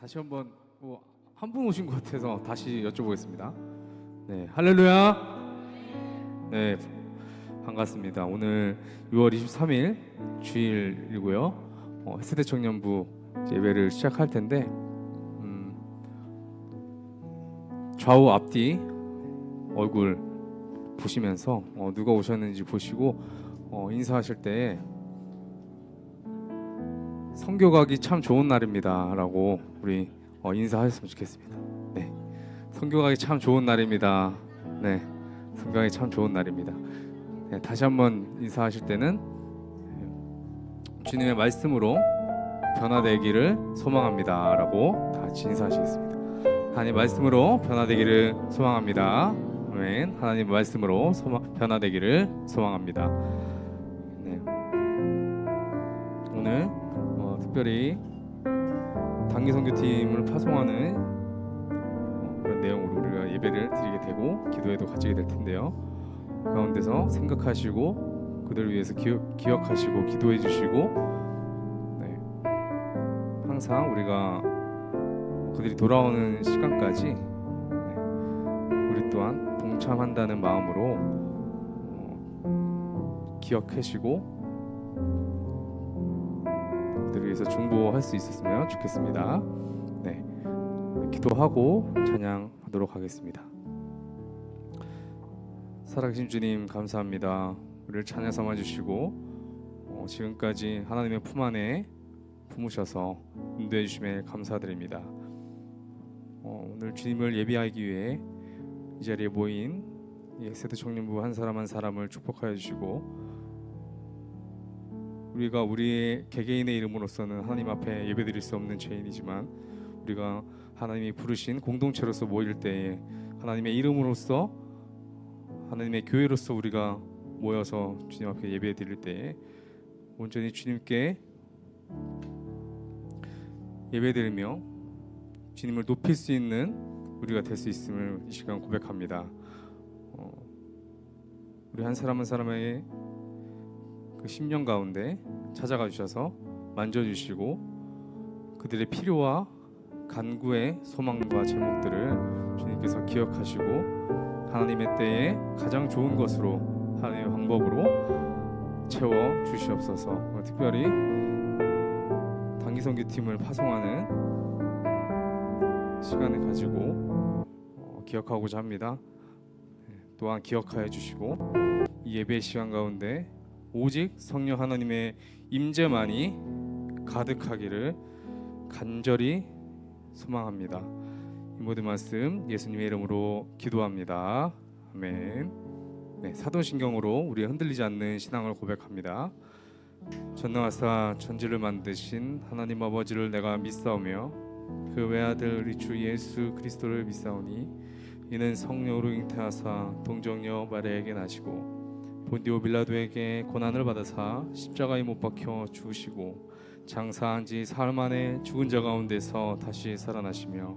다시 한번 한 분 오신 것 같아서 다시 여쭤보겠습니다. 네, 할렐루야. 네, 반갑습니다. 오늘 6월 23일 주일이고요. 세대 청년부 예배를 시작할 텐데 좌우 앞뒤 얼굴 보시면서 누가 오셨는지 보시고 인사하실 때 선교 가기 참 좋은 날입니다 라고 우리 인사하셨으면 좋겠습니다. 네, 선교 가기 참 좋은 날입니다. 네, 선교 가기 참 좋은 날입니다. 네, 다시 한번 인사하실 때는 주님의 말씀으로 변화되기를 소망합니다 라고 다 같이 인사하시겠습니다. 하나님 말씀으로 변화되기를 소망합니다. 아멘. 하나님 말씀으로 변화되기를 소망합니다. 네. 오늘 특별히 단기 선교팀을 파송하는 그런 내용으로 우리가 예배를 드리게 되고 기도회도 가지게 될 텐데요. 가운데서 생각하시고 그들을 위해서 기억하시고 기도해 주시고, 네. 항상 우리가 그들이 돌아오는 시간까지, 네. 우리 또한 동참한다는 마음으로 기억하시고 그들을 위해서 중보할 수 있었으면 좋겠습니다. 네, 기도하고 찬양하도록 하겠습니다. 살아계신 주님 감사합니다. 우리를 찬양 삼아 주시고 지금까지 하나님의 품 안에 품으셔서 인도해 주심에 감사드립니다. 오늘 주님을 예비하기 위해 이 자리에 모인 세대 청년부 한 사람 한 사람을 축복하여 주시고, 우리가 우리의 개개인의 이름으로서는 하나님 앞에 예배드릴 수 없는 죄인이지만 우리가 하나님이 부르신 공동체로서 모일 때에 하나님의 이름으로서 하나님의 교회로서 우리가 모여서 주님 앞에 예배드릴 때에 온전히 주님께 예배드리며 주님을 높일 수 있는 우리가 될 수 있음을 이 시간 고백합니다. 우리 한 사람 한 사람의 그 심령 가운데 찾아가 주셔서 만져주시고 그들의 필요와 간구의 소망과 제목들을 주님께서 기억하시고 하나님의 때에 가장 좋은 것으로 하나님의 방법으로 채워 주시옵소서. 특별히 단기 선교팀을 파송하는 시간을 가지고 기억하고자 합니다. 또한 기억하여 주시고 이 예배 시간 가운데 오직 성령 하나님의 임재만이 가득하기를 간절히 소망합니다. 이 모든 말씀 예수님의 이름으로 기도합니다. 아멘. 네, 사도신경으로 우리 흔들리지 않는 신앙을 고백합니다. 전능하사 천지를 만드신 하나님 아버지를 내가 믿사오며 그 외아들 우리 주 예수 그리스도를 믿사오니 이는 성령으로 잉태하사 동정녀 마리아에게 나시고 본디오 빌라도에게 고난을 받으사 십자가에 못 박혀 죽으시고 장사한 지 사흘 만에 죽은 자 가운데서 다시 살아나시며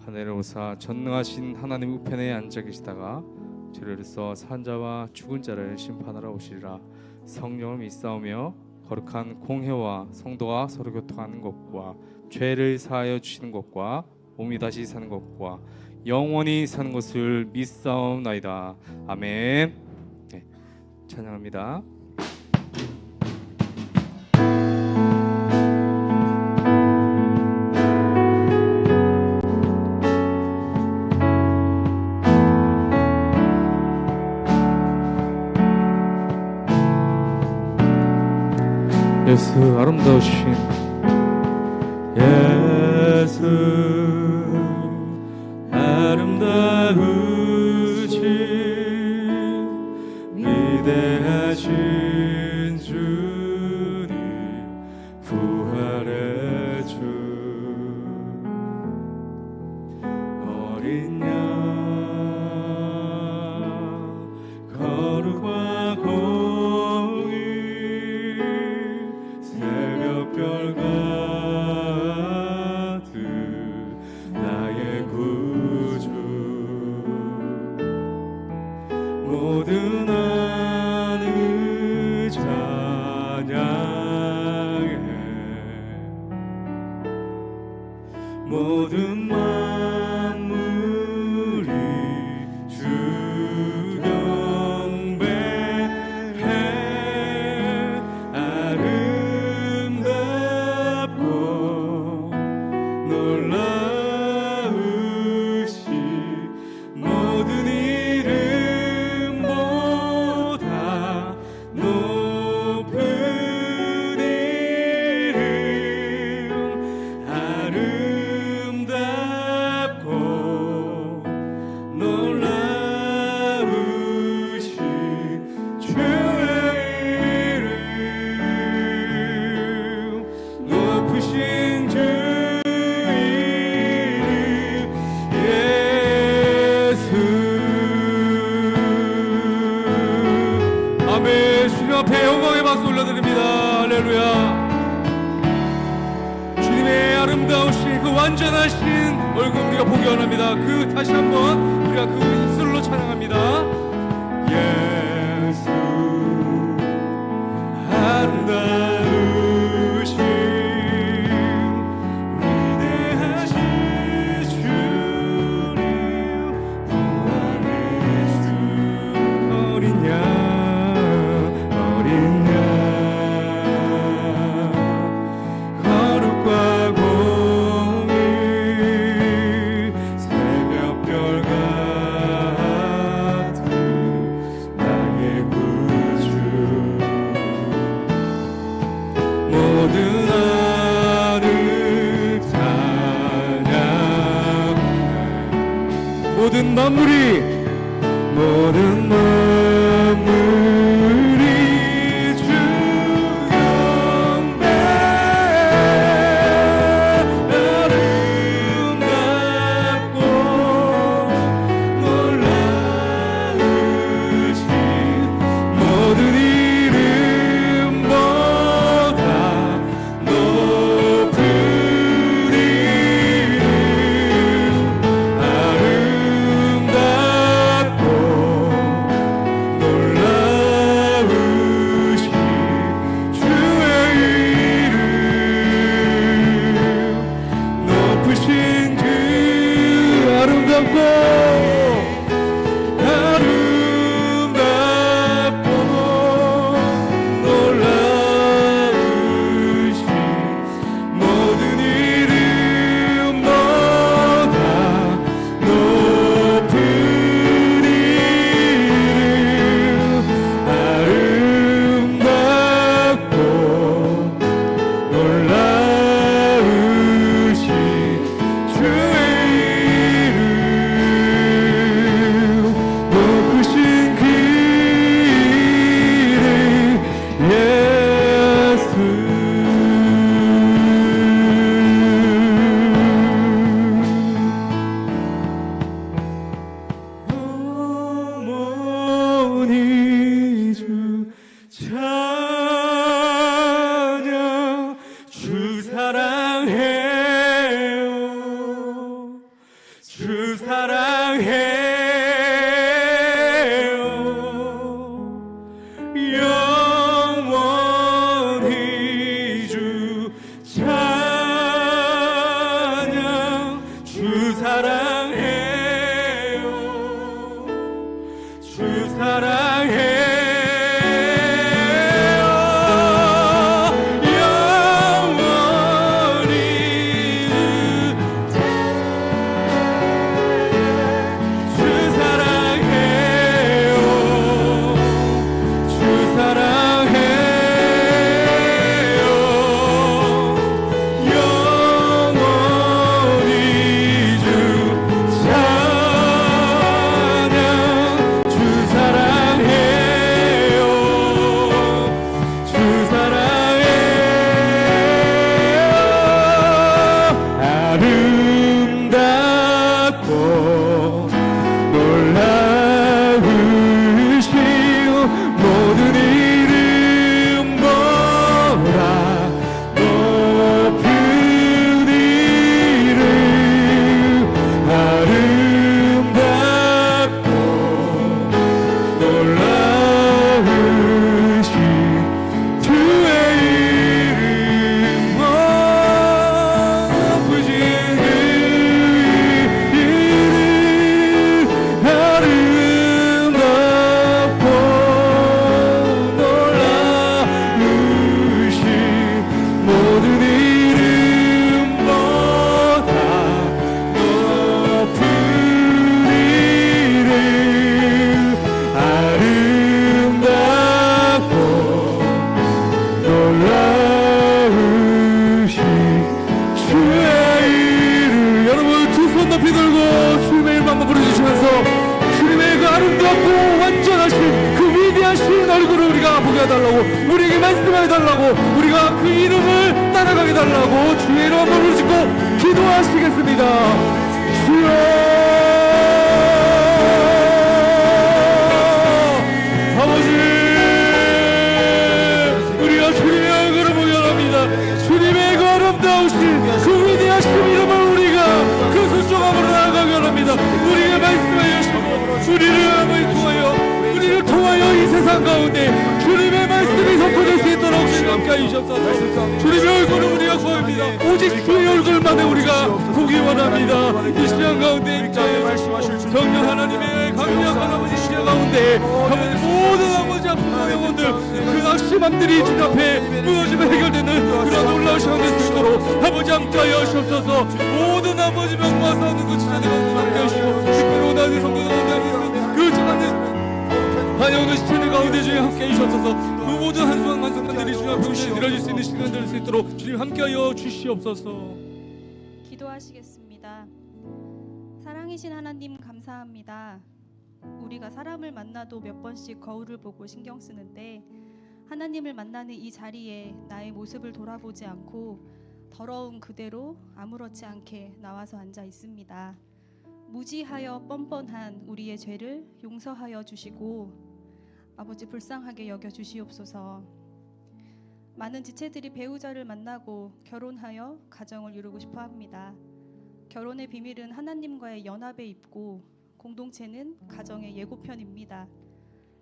하늘에 오사 전능하신 하나님 우편에 앉아 계시다가 죄로서 산 자와 죽은 자를 심판하러 오시리라. 성령을 믿사오며 거룩한 공회와 성도가 서로 교통하는 것과 죄를 사하여 주시는 것과 몸이 다시 사는 것과 영원히 사는 것을 믿사옵나이다. 아멘. 네, 찬양합니다. 예수 아름다우신 예수 아름다우신 위대하신 주님 부활의 주 어린 양 거룩과 공의 새벽별 같은 나의 구주 모든 하늘 찬양해 모든 만물이 주 경배해. 아름답고 놀라우신 모든 이름보다 높은 이름. 아름답고 놀라우신 주의 이름. 높으신 주 이름 예수. 아멘. 주님 앞에 영광의 박수 올려드립니다. 할렐루야. 주님의 아름다우신 그 완전하신 얼굴 우리가 보기 원합니다. 그 다시 한번 우리가 그 입술로 찬양합니다. 예수 아름다우신 위대하신 주님 부활의 주. 어린 양 거룩과 공의 새벽별 같은 나의 구주. 모든 하늘 찬양. 모든 만물이 주 경배해. 아름답고 놀라우신 모든 이름보다 높은 이름. 아름답고 보게 해달라고, 우리에게 말씀해 달라고, 우리가 그 이름을 따라가게 달라고 주의 이름을 부르짖고 기도하시겠습니다. 주여, 아버지, 우리가 주님의 얼굴을 보게 합니다. 주님의 그 아름다우신 그 위대하신 이름을 우리가 그 순종함으로 나아가게 합니다. 우리가 말씀하여 주시고 우리를 통하여 이 세상 가운데 주님의 말씀이 선포될 수 있도록 주님 함께하여 주옵소서. 주님의 얼굴을 우리가 구합니다. 오직 주의 얼굴만을 우리가 보기 원합니다. 이 시간 가운데 임자여 성령 하나님의 강력한 아버지 시간 가운데 아버지 모든 아버지 아픈 영혼들 그 낙심함들이 주 앞에 무너지며 해결되는 그런 놀라운 시간 될 수 있도록 아버지 함께하여 주옵소서. 모든 아버지 명과 싸우는 그 지자들 가운데 함께하여 주시고 특별히 나의 성도 가운데 그 지자들 환영의 시체들 가운데 주님 함께 해주셔서 그 모든 한수한 한순간들이 주님 앞에 이뤄질 수 있는 시간 될 수 있도록 주님 함께하여 주시옵소서. 기도하시겠습니다. 사랑이신 하나님 감사합니다. 우리가 사람을 만나도 몇 번씩 거울을 보고 신경 쓰는데 하나님을 만나는 이 자리에 나의 모습을 돌아보지 않고 더러운 그대로 아무렇지 않게 나와서 앉아 있습니다. 무지하여 뻔뻔한 우리의 죄를 용서하여 주시고 아버지 불쌍하게 여겨 주시옵소서. 많은 지체들이 배우자를 만나고 결혼하여 가정을 이루고 싶어 합니다. 결혼의 비밀은 하나님과의 연합에 있고 공동체는 가정의 예고편입니다.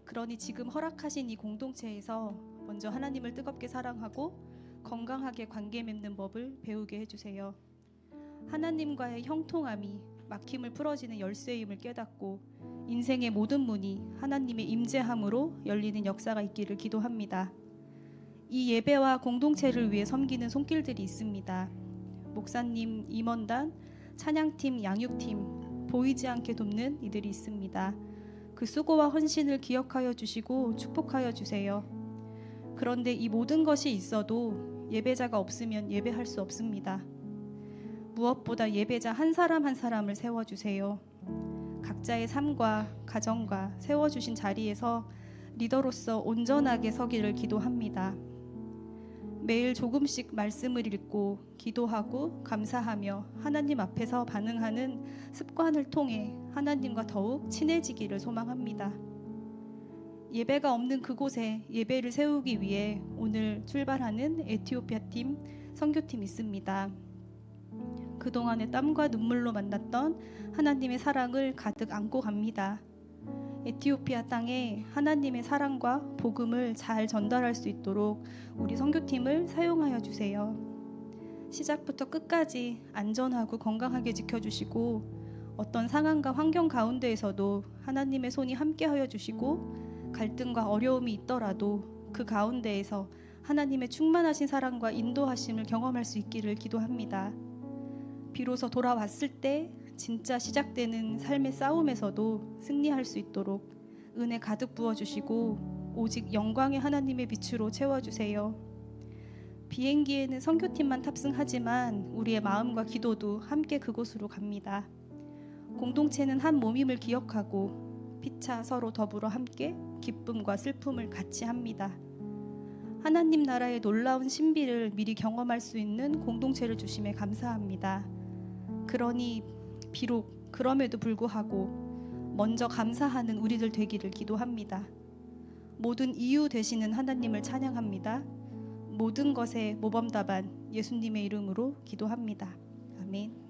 그러니 지금 허락하신 이 공동체에서 먼저 하나님을 뜨겁게 사랑하고 건강하게 관계 맺는 법을 배우게 해주세요. 하나님과의 형통함이 막힘을 풀어지는 열쇠임을 깨닫고 인생의 모든 문이 하나님의 임재함으로 열리는 역사가 있기를 기도합니다. 이 예배와 공동체를 위해 섬기는 손길들이 있습니다. 목사님, 임원단, 찬양팀, 양육팀, 보이지 않게 돕는 이들이 있습니다. 그 수고와 헌신을 기억하여 주시고 축복하여 주세요. 그런데 이 모든 것이 있어도 예배자가 없으면 예배할 수 없습니다. 무엇보다 예배자 한 사람 한 사람을 세워주세요. 각자의 삶과 가정과 세워주신 자리에서 리더로서 온전하게 서기를 기도합니다. 매일 조금씩 말씀을 읽고 기도하고 감사하며 하나님 앞에서 반응하는 습관을 통해 하나님과 더욱 친해지기를 소망합니다. 예배가 없는 그곳에 예배를 세우기 위해 오늘 출발하는 에티오피아 팀, 선교팀 있습니다. 그동안의 땀과 눈물로 만났던 하나님의 사랑을 가득 안고 갑니다. 에티오피아 땅에 하나님의 사랑과 복음을 잘 전달할 수 있도록 우리 선교팀을 사용하여 주세요. 시작부터 끝까지 안전하고 건강하게 지켜주시고 어떤 상황과 환경 가운데에서도 하나님의 손이 함께하여 주시고 갈등과 어려움이 있더라도 그 가운데에서 하나님의 충만하신 사랑과 인도하심을 경험할 수 있기를 기도합니다. 비로소 돌아왔을 때 진짜 시작되는 삶의 싸움에서도 승리할 수 있도록 은혜 가득 부어주시고 오직 영광의 하나님의 빛으로 채워주세요. 비행기에는 선교팀만 탑승하지만 우리의 마음과 기도도 함께 그곳으로 갑니다. 공동체는 한 몸임을 기억하고 피차 서로 더불어 함께 기쁨과 슬픔을 같이 합니다. 하나님 나라의 놀라운 신비를 미리 경험할 수 있는 공동체를 주심에 감사합니다. 그러니 비록 그럼에도 불구하고 먼저 감사하는 우리들 되기를 기도합니다. 모든 이유 되시는 하나님을 찬양합니다. 모든 것의 모범답안 예수님의 이름으로 기도합니다. 아멘.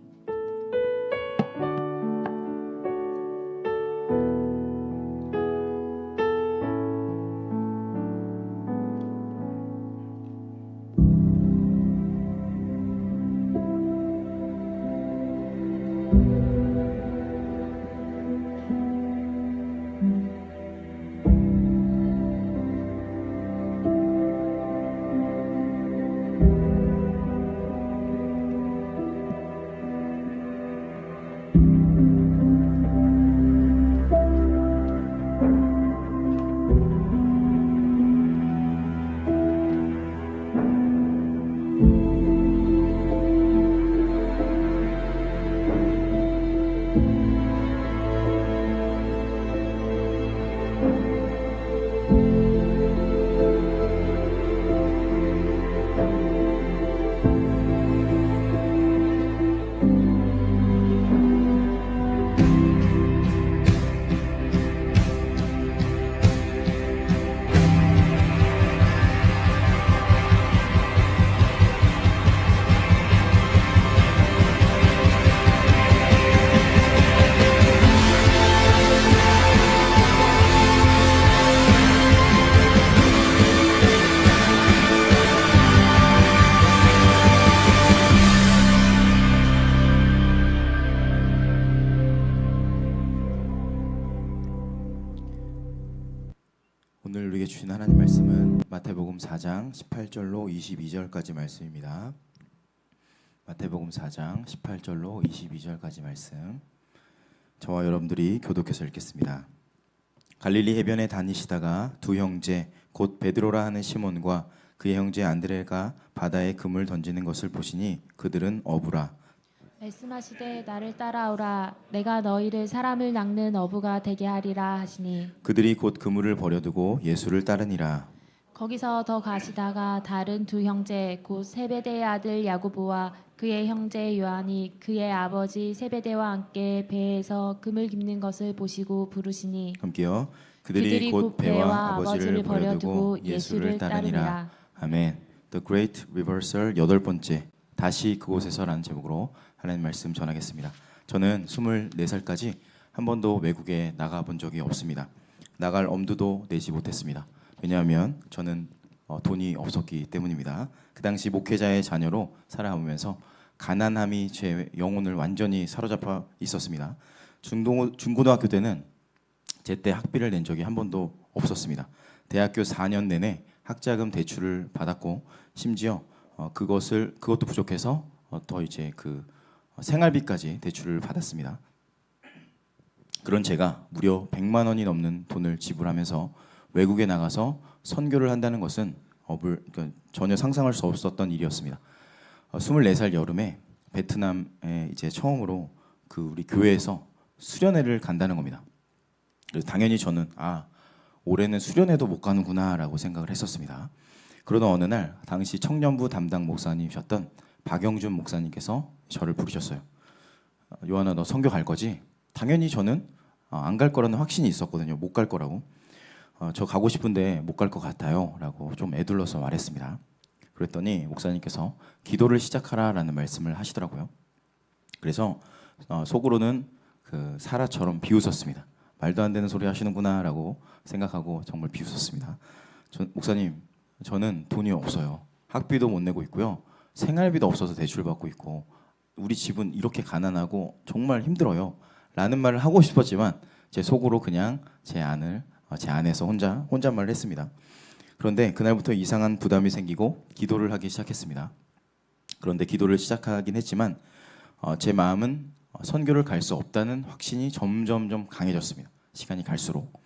오늘 우리에게 주신 하나님 말씀은 마태복음 4장 18절로 22절까지 말씀입니다. 마태복음 4장 18절로 22절까지 말씀. 저와 여러분들이 교독해서 읽겠습니다. 갈릴리 해변에 다니시다가 두 형제 곧 베드로라 하는 시몬과 그의 형제 안드레가 바다에 금을 던지는 것을 보시니 그들은 어부라. 말씀하시되 나를 따라오라. 내가 너희를 사람을 낚는 어부가 되게 하리라 하시니 그들이 곧 그물을 버려두고 예수를 따르니라. 거기서 더 가시다가 다른 두 형제 곧 세베대의 아들 야고보와 그의 형제 요한이 그의 아버지 세베대와 함께 배에서 금을 깁는 것을 보시고 부르시니 함께요. 그들이 곧 배와 아버지를 버려두고 예수를 따르니라. 아멘. The Great Reversal 8번째 다시 그곳에서라는 제목으로 하나님 말씀 전하겠습니다. 저는 24살까지 한 번도 외국에 나가본 적이 없습니다. 나갈 엄두도 내지 못했습니다. 왜냐하면 저는 돈이 없었기 때문입니다. 그 당시 목회자의 자녀로 살아오면서 가난함이 제 영혼을 완전히 사로잡아 있었습니다. 중고등학교 때는 제때 학비를 낸 적이 한 번도 없었습니다. 대학교 4년 내내 학자금 대출을 받았고 심지어 그것도 부족해서 더 이제 그 생활비까지 대출을 받았습니다. 그런 제가 무려 100만 원이 넘는 돈을 지불하면서 외국에 나가서 선교를 한다는 것은 전혀 상상할 수 없었던 일이었습니다. 24살 여름에 베트남에 이제 처음으로 그 우리 교회에서 수련회를 간다는 겁니다. 그래서 당연히 저는 올해는 수련회도 못 가는구나라고 생각을 했었습니다. 그러던 어느 날 당시 청년부 담당 목사님이셨던 박영준 목사님께서 저를 부르셨어요. 요한아, 너 선교 갈 거지? 당연히 저는 안 갈 거라는 확신이 있었거든요. 못 갈 거라고. 저 가고 싶은데 못 갈 것 같아요 라고 좀 애둘러서 말했습니다. 그랬더니 목사님께서 기도를 시작하라라는 말씀을 하시더라고요. 그래서 속으로는 그 사라처럼 비웃었습니다. 말도 안 되는 소리 하시는구나 라고 생각하고 정말 비웃었습니다. 목사님, 저는 돈이 없어요. 학비도 못 내고 있고요. 생활비도 없어서 대출받고 있고 우리 집은 이렇게 가난하고 정말 힘들어요 라는 말을 하고 싶었지만 제 속으로 그냥 제 안에서 혼잣말을 했습니다. 그런데 그날부터 이상한 부담이 생기고 기도를 하기 시작했습니다. 그런데 기도를 시작하긴 했지만 제 마음은 선교를 갈 수 없다는 확신이 점점점 강해졌습니다. 시간이 갈수록.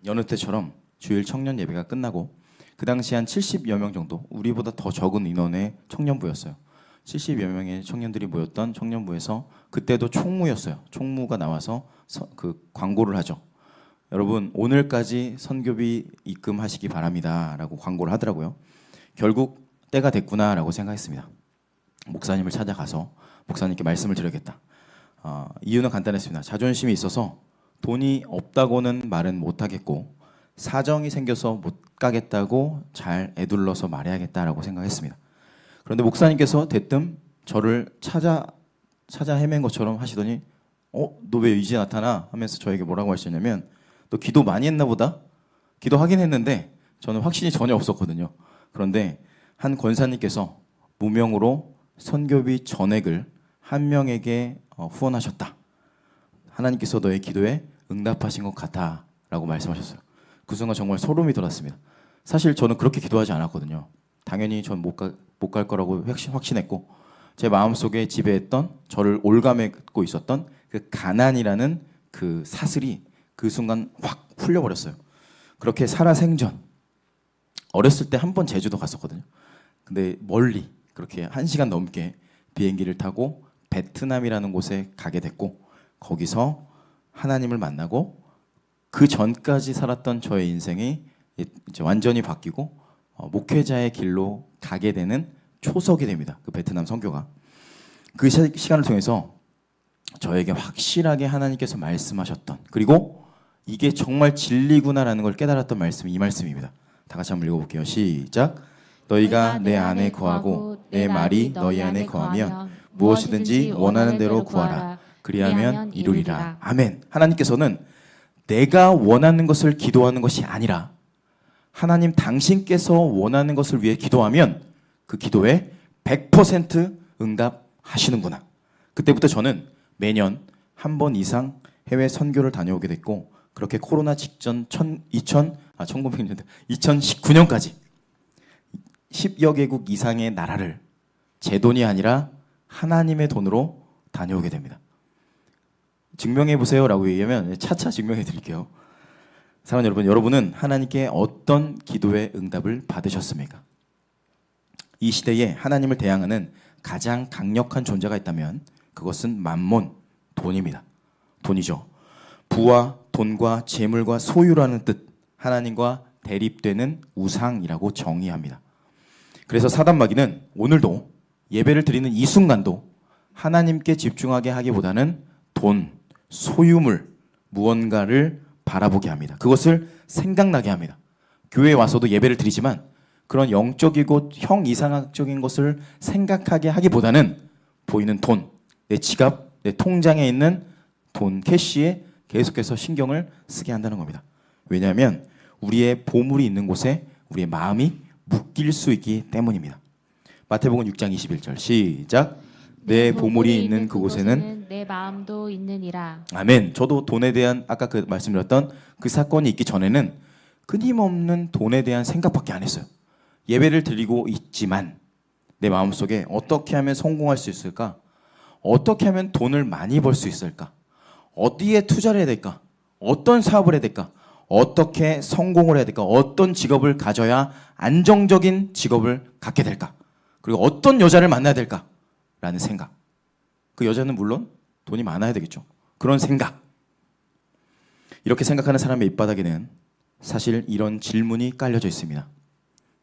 여느 때처럼 주일 청년 예배가 끝나고 그 당시 한 70여 명 정도, 우리보다 더 적은 인원의 청년부였어요. 70여 명의 청년들이 모였던 청년부에서 그때도 총무였어요. 총무가 나와서 그 광고를 하죠. 여러분, 오늘까지 선교비 입금하시기 바랍니다 라고 광고를 하더라고요. 결국 때가 됐구나라고 생각했습니다. 목사님을 찾아가서 목사님께 말씀을 드려야겠다. 이유는 간단했습니다. 자존심이 있어서 돈이 없다고는 말은 못하겠고 사정이 생겨서 못 가겠다고 잘 애둘러서 말해야겠다라고 생각했습니다. 그런데 목사님께서 대뜸 저를 찾아 헤맨 것처럼 하시더니 너 왜 이제 나타나? 하면서 저에게 뭐라고 하셨냐면 너 기도 많이 했나 보다? 기도하긴 했는데 저는 확신이 전혀 없었거든요. 그런데 한 권사님께서 무명으로 선교비 전액을 한 명에게 후원하셨다. 하나님께서 너의 기도에 응답하신 것 같아 라고 말씀하셨어요. 그 순간 정말 소름이 돋았습니다. 사실 저는 그렇게 기도하지 않았거든요. 당연히 전 못 갈 거라고 확신했고 제 마음속에 지배했던 저를 올가매고 있었던 그 가난이라는 그 사슬이 그 순간 확 풀려버렸어요. 그렇게 살아생전 어렸을 때 한 번 제주도 갔었거든요. 근데 멀리 그렇게 1시간 넘게 비행기를 타고 베트남이라는 곳에 가게 됐고 거기서 하나님을 만나고 그 전까지 살았던 저의 인생이 이제 완전히 바뀌고 목회자의 길로 가게 되는 초석이 됩니다. 그 베트남 선교가. 그 시간을 통해서 저에게 확실하게 하나님께서 말씀하셨던, 그리고 이게 정말 진리구나라는 걸 깨달았던 말씀이 이 말씀입니다. 다 같이 한번 읽어볼게요. 시작. 너희가 내 안에 거하고 내 말이 너희 안에 거하면 무엇이든지 원하는 대로 구하라. 그리하면 이루리라. 아멘. 하나님께서는 내가 원하는 것을 기도하는 것이 아니라 하나님 당신께서 원하는 것을 위해 기도하면 그 기도에 100% 응답하시는구나. 그때부터 저는 매년 한 번 이상 해외 선교를 다녀오게 됐고 그렇게 코로나 직전 1900년대 2019년까지 10여 개국 이상의 나라를 제 돈이 아니라 하나님의 돈으로 다녀오게 됩니다. 증명해 보세요라고 얘기하면 차차 증명해 드릴게요. 사랑하는 여러분, 여러분은 하나님께 어떤 기도의 응답을 받으셨습니까? 이 시대에 하나님을 대항하는 가장 강력한 존재가 있다면 그것은 만몬, 돈입니다. 돈이죠. 부와 돈과 재물과 소유라는 뜻, 하나님과 대립되는 우상이라고 정의합니다. 그래서 사단마귀는 오늘도 예배를 드리는 이 순간도 하나님께 집중하게 하기보다는 돈, 소유물, 무언가를 바라보게 합니다. 그것을 생각나게 합니다. 교회에 와서도 예배를 드리지만 그런 영적이고 형이상학적인 것을 생각하게 하기보다는 보이는 돈, 내 지갑, 내 통장에 있는 돈, 캐시에 계속해서 신경을 쓰게 한다는 겁니다. 왜냐하면 우리의 보물이 있는 곳에 우리의 마음이 묶일 수 있기 때문입니다. 마태복음 6장 21절 시작. 내 보물이 있는 그곳에는 내 마음도 있느니라. 아멘. 저도 돈에 대한 아까 그 말씀드렸던 그 사건이 있기 전에는 끊임없는 돈에 대한 생각밖에 안 했어요. 예배를 드리고 있지만 내 마음속에 어떻게 하면 성공할 수 있을까? 어떻게 하면 돈을 많이 벌 수 있을까? 어디에 투자를 해야 될까? 어떤 사업을 해야 될까? 어떻게 성공을 해야 될까? 어떤 직업을 가져야 안정적인 직업을 갖게 될까? 그리고 어떤 여자를 만나야 될까? 라는 생각. 그 여자는 물론 돈이 많아야 되겠죠. 그런 생각. 이렇게 생각하는 사람의 입바닥에는 사실 이런 질문이 깔려져 있습니다.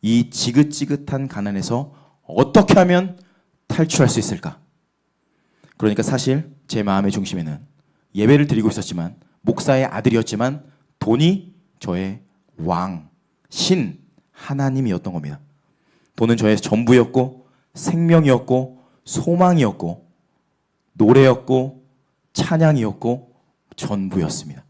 이 지긋지긋한 가난에서 어떻게 하면 탈출할 수 있을까? 그러니까 사실 제 마음의 중심에는 예배를 드리고 있었지만 목사의 아들이었지만 돈이 저의 왕, 신, 하나님이었던 겁니다. 돈은 저의 전부였고 생명이었고 소망이었고 노래였고 찬양이었고 전부였습니다.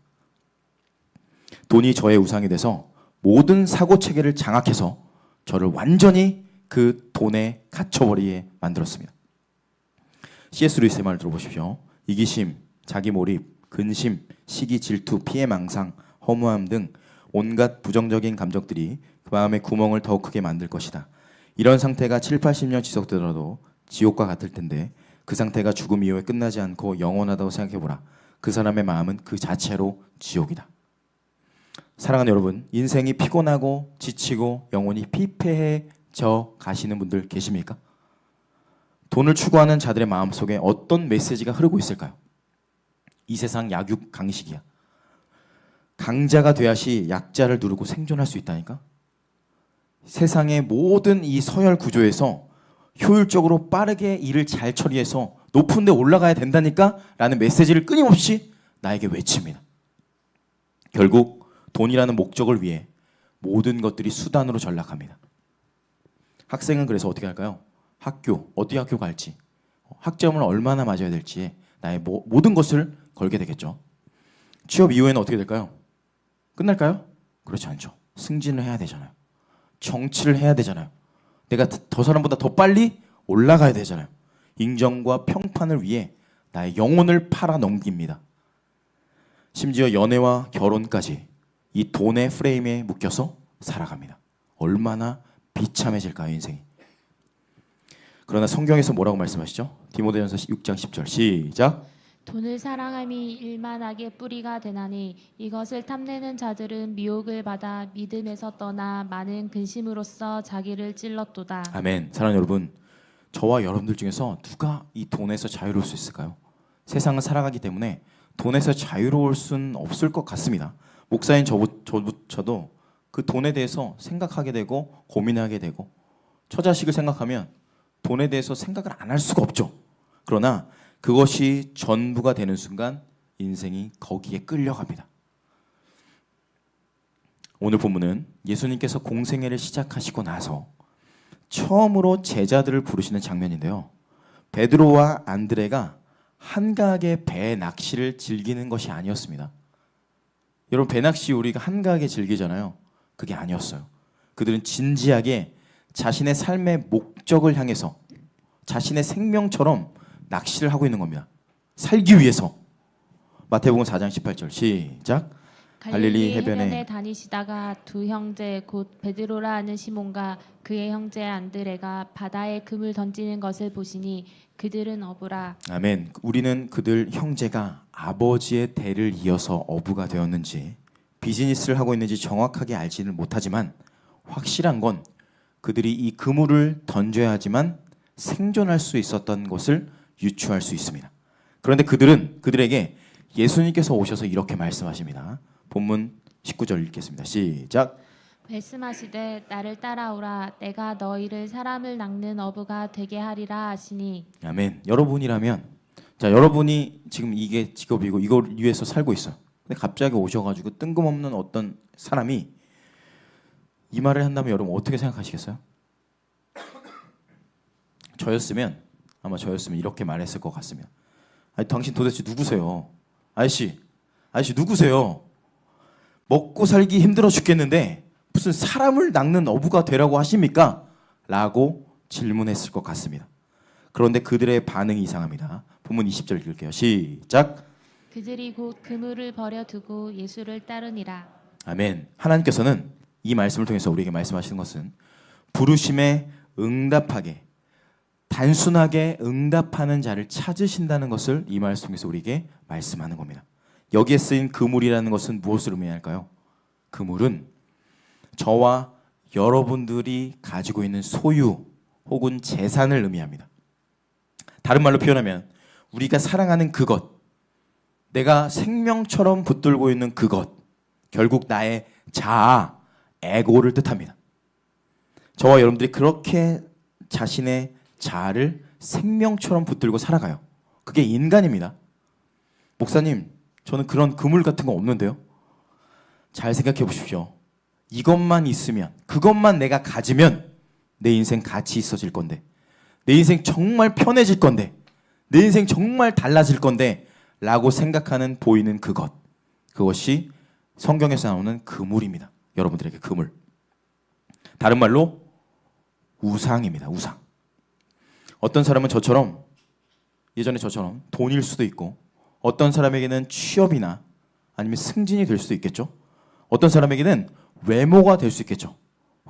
돈이 저의 우상이 돼서 모든 사고체계를 장악해서 저를 완전히 그 돈에 갇혀버리게 만들었습니다. C.S. 루이스의 말을 들어보십시오. 이기심, 자기 몰입, 근심, 시기, 질투, 피해 망상, 허무함 등 온갖 부정적인 감정들이 그 마음의 구멍을 더욱 크게 만들 것이다. 이런 상태가 7, 80년 지속되더라도 지옥과 같을 텐데 그 상태가 죽음 이후에 끝나지 않고 영원하다고 생각해보라. 그 사람의 마음은 그 자체로 지옥이다. 사랑하는 여러분, 인생이 피곤하고 지치고 영혼이 피폐해져 가시는 분들 계십니까? 돈을 추구하는 자들의 마음속에 어떤 메시지가 흐르고 있을까요? 이 세상 약육 강식이야. 강자가 돼야지 약자를 누르고 생존할 수 있다니까? 세상의 모든 이 서열 구조에서 효율적으로 빠르게 일을 잘 처리해서 높은 데 올라가야 된다니까? 라는 메시지를 끊임없이 나에게 외칩니다. 결국 돈이라는 목적을 위해 모든 것들이 수단으로 전락합니다. 학생은 그래서 어떻게 할까요? 학교, 어디 학교 갈지, 학점을 얼마나 맞아야 될지 나의 모든 것을 걸게 되겠죠. 취업 이후에는 어떻게 될까요? 끝날까요? 그렇지 않죠. 승진을 해야 되잖아요. 정치를 해야 되잖아요. 내가 더 사람보다 더 빨리 올라가야 되잖아요. 인정과 평판을 위해 나의 영혼을 팔아 넘깁니다. 심지어 연애와 결혼까지 이 돈의 프레임에 묶여서 살아갑니다. 얼마나 비참해질까요, 인생이. 그러나 성경에서 뭐라고 말씀하시죠? 디모데전서 6장 10절 시작. 돈을 사랑함이 일만하게 뿌리가 되나니 이것을 탐내는 자들은 미혹을 받아 믿음에서 떠나 많은 근심으로써 자기를 찔렀도다. 아멘. 사랑하는 여러분, 저와 여러분들 중에서 누가 이 돈에서 자유로울 수 있을까요? 세상을 살아가기 때문에 돈에서 자유로울 수는 없을 것 같습니다. 목사인 저도 그 돈에 대해서 생각하게 되고 고민하게 되고 처자식을 생각하면 돈에 대해서 생각을 안 할 수가 없죠. 그러나 그것이 전부가 되는 순간 인생이 거기에 끌려갑니다. 오늘 본문은 예수님께서 공생애를 시작하시고 나서 처음으로 제자들을 부르시는 장면인데요. 베드로와 안드레가 한가하게 배 낚시를 즐기는 것이 아니었습니다. 여러분, 배 낚시 우리가 한가하게 즐기잖아요. 그게 아니었어요. 그들은 진지하게 자신의 삶의 목적을 향해서 자신의 생명처럼 낚시를 하고 있는 겁니다. 살기 위해서. 마태복음 4장 18절 시작. 갈릴리 해변에 다니시다가 두 형제 곧 베드로라 하는 시몬과 그의 형제 안드레가 바다에 금을 던지는 것을 보시니 그들은 어부라. 아멘. 우리는 그들 형제가 아버지의 대를 이어서 어부가 되었는지 비즈니스를 하고 있는지 정확하게 알지는 못하지만 확실한 건 그들이 이 그물을 던져야 하지만 생존할 수 있었던 것을 유추할 수 있습니다. 그런데 그들에게 예수님께서 오셔서 이렇게 말씀하십니다. 본문 19절 읽겠습니다. 시작. 말씀하시되 나를 따라오라. 내가 너희를 사람을 낚는 어부가 되게 하리라 하시니. 아멘. 여러분이라면, 자, 여러분이 지금 이게 직업이고 이걸 위해서 살고 있어요. 근데 갑자기 오셔가지고 뜬금없는 어떤 사람이 이 말을 한다면 여러분 어떻게 생각하시겠어요? 저였으면 이렇게 말했을 것 같습니다. 아니, 당신 도대체 누구세요? 아저씨 누구세요? 먹고 살기 힘들어 죽겠는데 무슨 사람을 낚는 어부가 되라고 하십니까? 라고 질문했을 것 같습니다. 그런데 그들의 반응이 이상합니다. 본문 20절 읽을게요. 시작. 그들이 곧 그물을 버려두고 예수를 따르니라. 아멘. 하나님께서는 이 말씀을 통해서 우리에게 말씀하시는 것은 부르심에 응답하게, 단순하게 응답하는 자를 찾으신다는 것을 이 말씀 통해서 우리에게 말씀하는 겁니다. 여기에 쓰인 그물이라는 것은 무엇을 의미할까요? 그물은 저와 여러분들이 가지고 있는 소유 혹은 재산을 의미합니다. 다른 말로 표현하면 우리가 사랑하는 그것, 내가 생명처럼 붙들고 있는 그것, 결국 나의 자아, 에고를 뜻합니다. 저와 여러분들이 그렇게 자신의 자아를 생명처럼 붙들고 살아가요. 그게 인간입니다. 목사님, 저는 그런 그물 같은 거 없는데요. 잘 생각해 보십시오. 이것만 있으면, 그것만 내가 가지면 내 인생 가치 있어질 건데, 내 인생 정말 편해질 건데, 내 인생 정말 달라질 건데 라고 생각하는 보이는 그것, 그것이 성경에서 나오는 그물입니다. 여러분들에게 그물. 다른 말로 우상입니다. 우상. 어떤 사람은 예전에 저처럼 돈일 수도 있고, 어떤 사람에게는 취업이나 아니면 승진이 될 수도 있겠죠. 어떤 사람에게는 외모가 될 수 있겠죠.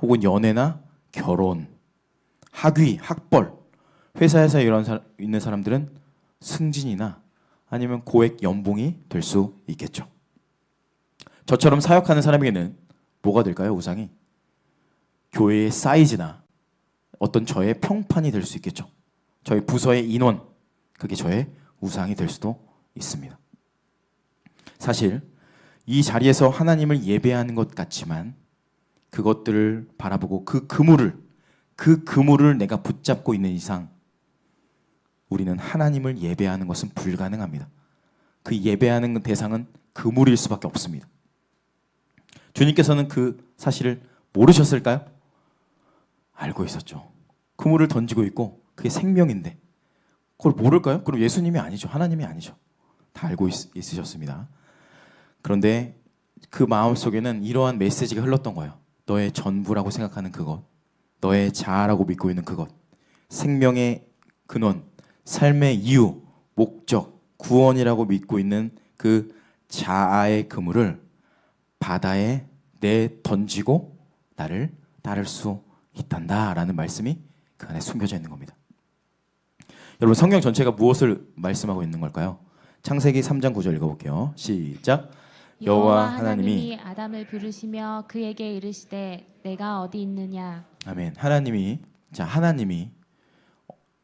혹은 연애나 결혼, 학위, 학벌, 회사에서 있는 사람들은 승진이나 아니면 고액 연봉이 될 수 있겠죠. 저처럼 사역하는 사람에게는 뭐가 될까요? 우상이 교회의 사이즈나 어떤 저의 평판이 될 수 있겠죠. 저희 부서의 인원, 그게 저의 우상이 될 수도 있습니다. 사실 이 자리에서 하나님을 예배하는 것 같지만 그것들을 바라보고 그 그물을 내가 붙잡고 있는 이상 우리는 하나님을 예배하는 것은 불가능합니다. 그 예배하는 대상은 그물일 수밖에 없습니다. 주님께서는 그 사실을 모르셨을까요? 알고 있었죠. 그물을 던지고 있고 그게 생명인데 그걸 모를까요? 그럼 예수님이 아니죠. 하나님이 아니죠. 다 알고 있으셨습니다. 그런데 그 마음속에는 이러한 메시지가 흘렀던 거예요. 너의 전부라고 생각하는 그것, 너의 자아라고 믿고 있는 그것, 생명의 근원, 삶의 이유, 목적, 구원이라고 믿고 있는 그 자아의 그물을 바다에 던지고 나를 따를 수 있단다라는 말씀이 그 안에 숨겨져 있는 겁니다. 여러분, 성경 전체가 무엇을 말씀하고 있는 걸까요? 창세기 3장 9절 읽어볼게요. 시작. 여호와 하나님이 아담을 부르시며 그에게 이르시되 내가 어디 있느냐. 아멘. 하나님이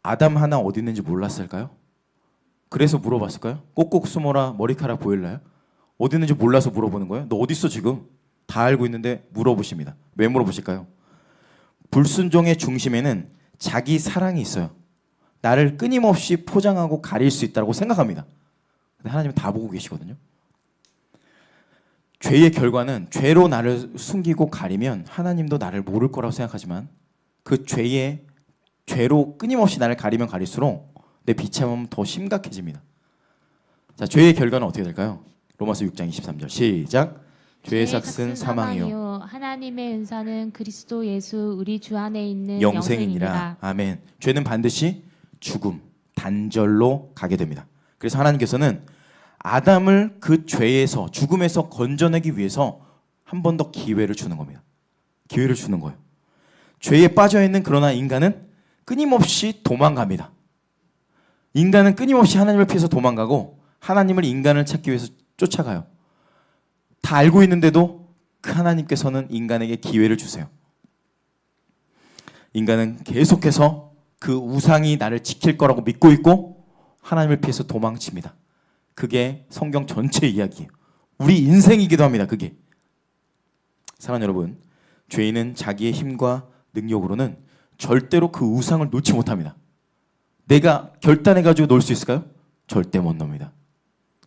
아담 하나 어디 있는지 몰랐을까요? 그래서 물어봤을까요? 꼭꼭 숨어라 머리카락 보일까요? 어디 있는지 몰라서 물어보는 거예요? 너 어디 있어 지금? 다 알고 있는데 물어보십니다. 왜 물어보실까요? 불순종의 중심에는 자기 사랑이 있어요. 나를 끊임없이 포장하고 가릴 수 있다고 생각합니다. 근데 하나님은 다 보고 계시거든요. 죄의 결과는 죄로 나를 숨기고 가리면 하나님도 나를 모를 거라고 생각하지만 그 죄로 끊임없이 나를 가리면 가릴수록 내 비참함은 더 심각해집니다. 자, 죄의 결과는 어떻게 될까요? 로마서 6장 23절 시작. 죄의 삭은 사망이요 하나님의 은사는 그리스도 예수 우리 주 안에 있는 영생이니라. 아멘. 죄는 반드시 죽음, 단절로 가게 됩니다. 그래서 하나님께서는 아담을 그 죄에서 죽음에서 건져내기 위해서 한 번 더 기회를 주는 겁니다. 기회를 주는 거예요. 죄에 빠져있는 그러나 인간은 끊임없이 도망갑니다. 인간은 끊임없이 하나님을 피해서 도망가고 하나님을 인간을 찾기 위해서 쫓아가요. 다 알고 있는데도 그 하나님께서는 인간에게 기회를 주세요. 인간은 계속해서 그 우상이 나를 지킬 거라고 믿고 있고 하나님을 피해서 도망칩니다. 그게 성경 전체 이야기예요. 우리 인생이기도 합니다. 그게. 사랑하는 여러분, 죄인은 자기의 힘과 능력으로는 절대로 그 우상을 놓지 못합니다. 내가 결단해가지고 놓을 수 있을까요? 절대 못 놓습니다.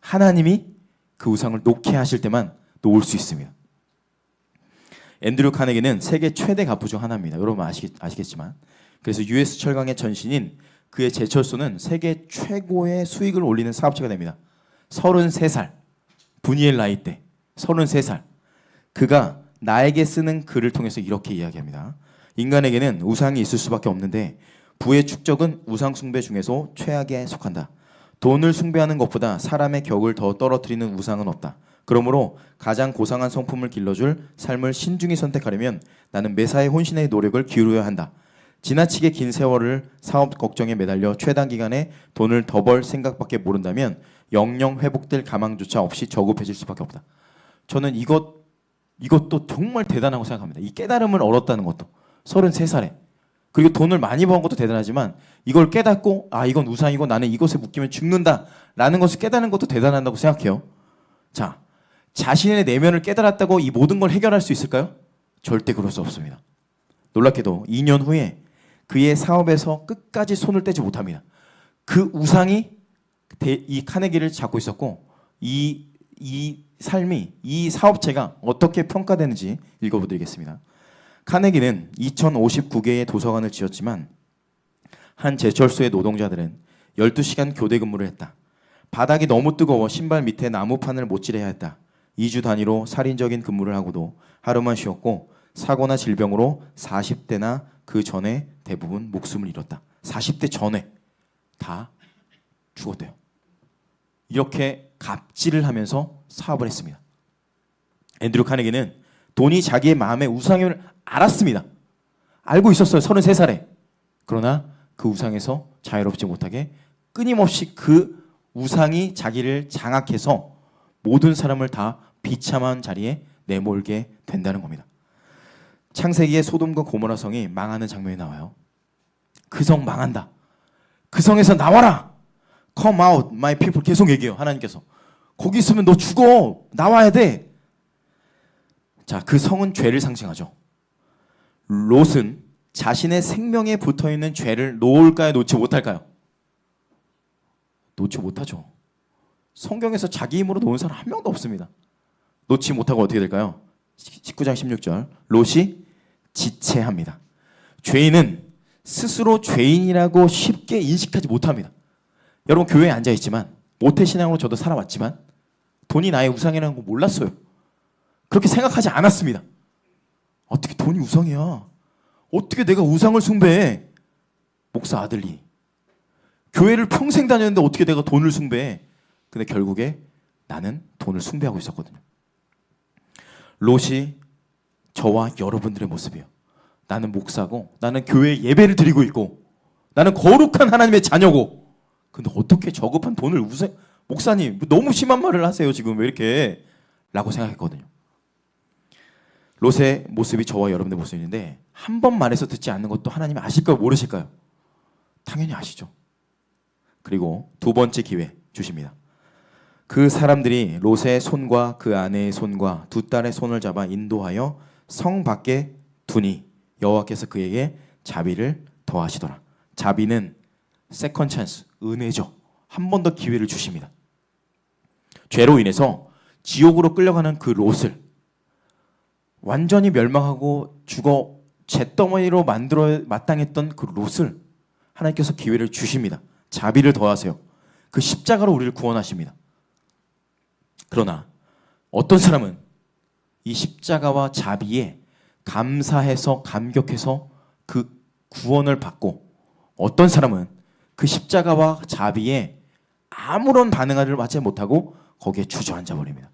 하나님이 그 우상을 놓게 하실 때만 놓을 수 있습니다. 앤드류 카네기는 세계 최대 가부 중 하나입니다. 여러분 아시겠지만. 그래서 US 철강의 전신인 그의 제철소는 세계 최고의 수익을 올리는 사업체가 됩니다. 33살, 분이엘 나이 때 33살. 그가 나에게 쓰는 글을 통해서 이렇게 이야기합니다. 인간에게는 우상이 있을 수밖에 없는데 부의 축적은 우상 숭배 중에서 최악에 속한다. 돈을 숭배하는 것보다 사람의 격을 더 떨어뜨리는 우상은 없다. 그러므로 가장 고상한 성품을 길러줄 삶을 신중히 선택하려면 나는 매사에 혼신의 노력을 기울여야 한다. 지나치게 긴 세월을 사업 걱정에 매달려 최단 기간에 돈을 더 벌 생각밖에 모른다면 영영 회복될 가망조차 없이 저급해질 수밖에 없다. 저는 이것도 정말 대단하고 생각합니다. 이 깨달음을 얻었다는 것도 33살에 그리고 돈을 많이 번 것도 대단하지만 이걸 깨닫고 이건 우상이고 나는 이것에 묶이면 죽는다라는 것을 깨닫는 것도 대단하다고 생각해요. 자, 자신의 내면을 깨달았다고 이 모든 걸 해결할 수 있을까요? 절대 그럴 수 없습니다. 놀랍게도 2년 후에 그의 사업에서 끝까지 손을 떼지 못합니다. 그 우상이 이 카네기를 잡고 있었고 이 삶이 이 사업체가 어떻게 평가되는지 읽어보드리겠습니다. 카네기는 2059개의 도서관을 지었지만 한 제철소의 노동자들은 12시간 교대 근무를 했다. 바닥이 너무 뜨거워 신발 밑에 나무판을 못질해야 했다. 2주 단위로 살인적인 근무를 하고도 하루만 쉬었고 사고나 질병으로 40대나 그 전에 대부분 목숨을 잃었다. 40대 전에 다 죽었대요. 이렇게 갑질을 하면서 사업을 했습니다. 앤드류 카네기는 돈이 자기의 마음의 우상임을 알았습니다. 알고 있었어요. 33살에. 그러나 그 우상에서 자유롭지 못하게 끊임없이 그 우상이 자기를 장악해서 모든 사람을 다 비참한 자리에 내몰게 된다는 겁니다. 창세기의 소돔과 고모라 성이 망하는 장면이 나와요. 그 성 망한다. 그 성에서 나와라. Come out, my people. 계속 얘기해요. 하나님께서. 거기 있으면 너 죽어. 나와야 돼. 자, 그 성은 죄를 상징하죠. 롯은 자신의 생명에 붙어있는 죄를 놓을까요? 놓지 못할까요? 놓지 못하죠. 성경에서 자기 힘으로 놓은 사람 한 명도 없습니다. 놓지 못하고 어떻게 될까요? 19장 16절 롯이 지체합니다. 죄인은 스스로 죄인이라고 쉽게 인식하지 못합니다. 여러분 교회에 앉아있지만 모태신앙으로 저도 살아왔지만 돈이 나의 우상이라는 거 몰랐어요. 그렇게 생각하지 않았습니다. 어떻게 돈이 우상이야? 어떻게 내가 우상을 숭배해? 목사 아들이 교회를 평생 다녔는데 어떻게 내가 돈을 숭배해? 근데 결국에 나는 돈을 숭배하고 있었거든요. 롯이 저와 여러분들의 모습이에요. 나는 목사고 나는 교회에 예배를 드리고 있고 나는 거룩한 하나님의 자녀고 근데 어떻게 저급한 돈을 목사님 너무 심한 말을 하세요 지금 왜 이렇게 라고 생각했거든요. 롯의 모습이 저와 여러분의 모습인데 한 번 말해서 듣지 않는 것도 하나님이 아실까요? 모르실까요? 당연히 아시죠. 그리고 두 번째 기회 주십니다. 그 사람들이 롯의 손과 그 아내의 손과 두 딸의 손을 잡아 인도하여 성 밖에 두니 여호와께서 그에게 자비를 더하시더라. 자비는 세컨 찬스, 은혜죠. 한 번 더 기회를 주십니다. 죄로 인해서 지옥으로 끌려가는 그 롯을 완전히 멸망하고 죽어 잿더미로 만들어 마땅했던 그 롯을 하나님께서 기회를 주십니다. 자비를 더하세요. 그 십자가로 우리를 구원하십니다. 그러나 어떤 사람은 이 십자가와 자비에 감사해서 감격해서 그 구원을 받고 어떤 사람은 그 십자가와 자비에 아무런 반응을 하지 못하고 거기에 주저앉아 버립니다.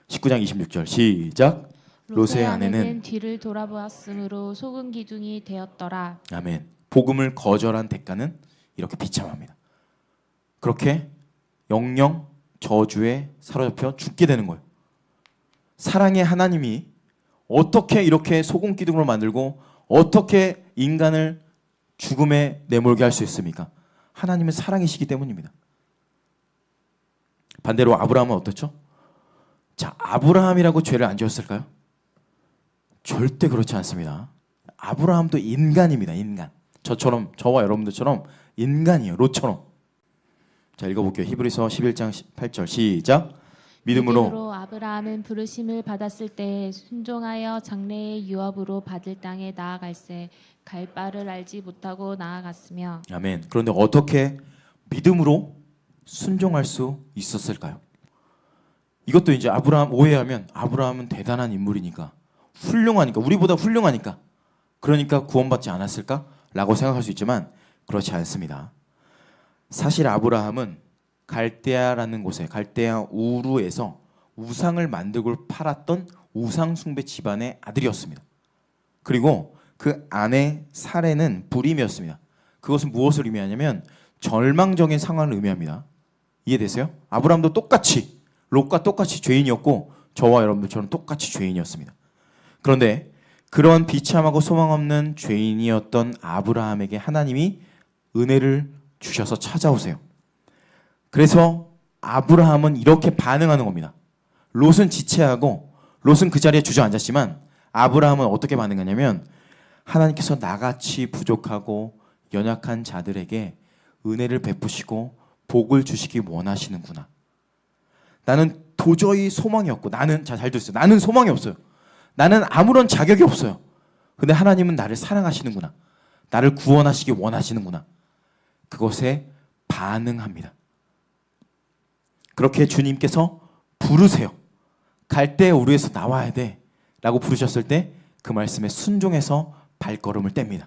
19장 26절 시작. 롯의 아내는 뒤를 돌아보았으므로 소금 기둥이 되었더라. 아멘. 복음을 거절한 대가는 이렇게 비참합니다. 그렇게 영영 저주에 사로잡혀 죽게 되는 거예요. 사랑의 하나님이 어떻게 이렇게 소금 기둥으로 만들고 어떻게 인간을 죽음에 내몰게 할 수 있습니까? 하나님은 사랑이시기 때문입니다. 반대로 아브라함은 어떻죠? 자, 아브라함이라고 죄를 안 지었을까요? 절대 그렇지 않습니다. 아브라함도 인간입니다. 인간. 저처럼, 저와 여러분들처럼 인간이에요. 롯처럼. 자, 읽어볼게요. 히브리서 11장 8절 시작. 믿음으로 아브라함은 부르심을 받았을 때 순종하여 장래의 유업으로 받을 땅에 나아갈새 갈 바를 알지 못하고 나아갔으며. 아멘. 그런데 어떻게 믿음으로 순종할 수 있었을까요? 이것도 이제 아브라함 오해하면 아브라함은 대단한 인물이니까 훌륭하니까 우리보다 훌륭하니까 그러니까 구원받지 않았을까라고 생각할 수 있지만 그렇지 않습니다. 사실 아브라함은 갈대아라는 곳에 갈대아 우르에서 우상을 만들고 팔았던 우상 숭배 집안의 아들이었습니다. 그리고 그 아내 사레는 불임이었습니다. 그것은 무엇을 의미하냐면 절망적인 상황을 의미합니다. 이해되세요? 아브라함도 똑같이 롯과 똑같이 죄인이었고 저와 여러분들처럼 똑같이 죄인이었습니다. 그런데 그런 비참하고 소망 없는 죄인이었던 아브라함에게 하나님이 은혜를 주셔서 찾아오세요. 그래서 아브라함은 이렇게 반응하는 겁니다. 롯은 지체하고 롯은 그 자리에 주저앉았지만 아브라함은 어떻게 반응하냐면 하나님께서 나같이 부족하고 연약한 자들에게 은혜를 베푸시고 복을 주시기 원하시는구나. 나는 도저히 소망이 없고 나는 잘 들으세요. 나는 소망이 없어요. 나는 아무런 자격이 없어요. 근데 하나님은 나를 사랑하시는구나. 나를 구원하시기 원하시는구나. 그것에 반응합니다. 그렇게 주님께서 부르세요. 갈대 우르에서 나와야 돼 라고 부르셨을 때 그 말씀에 순종해서 발걸음을 뗍니다.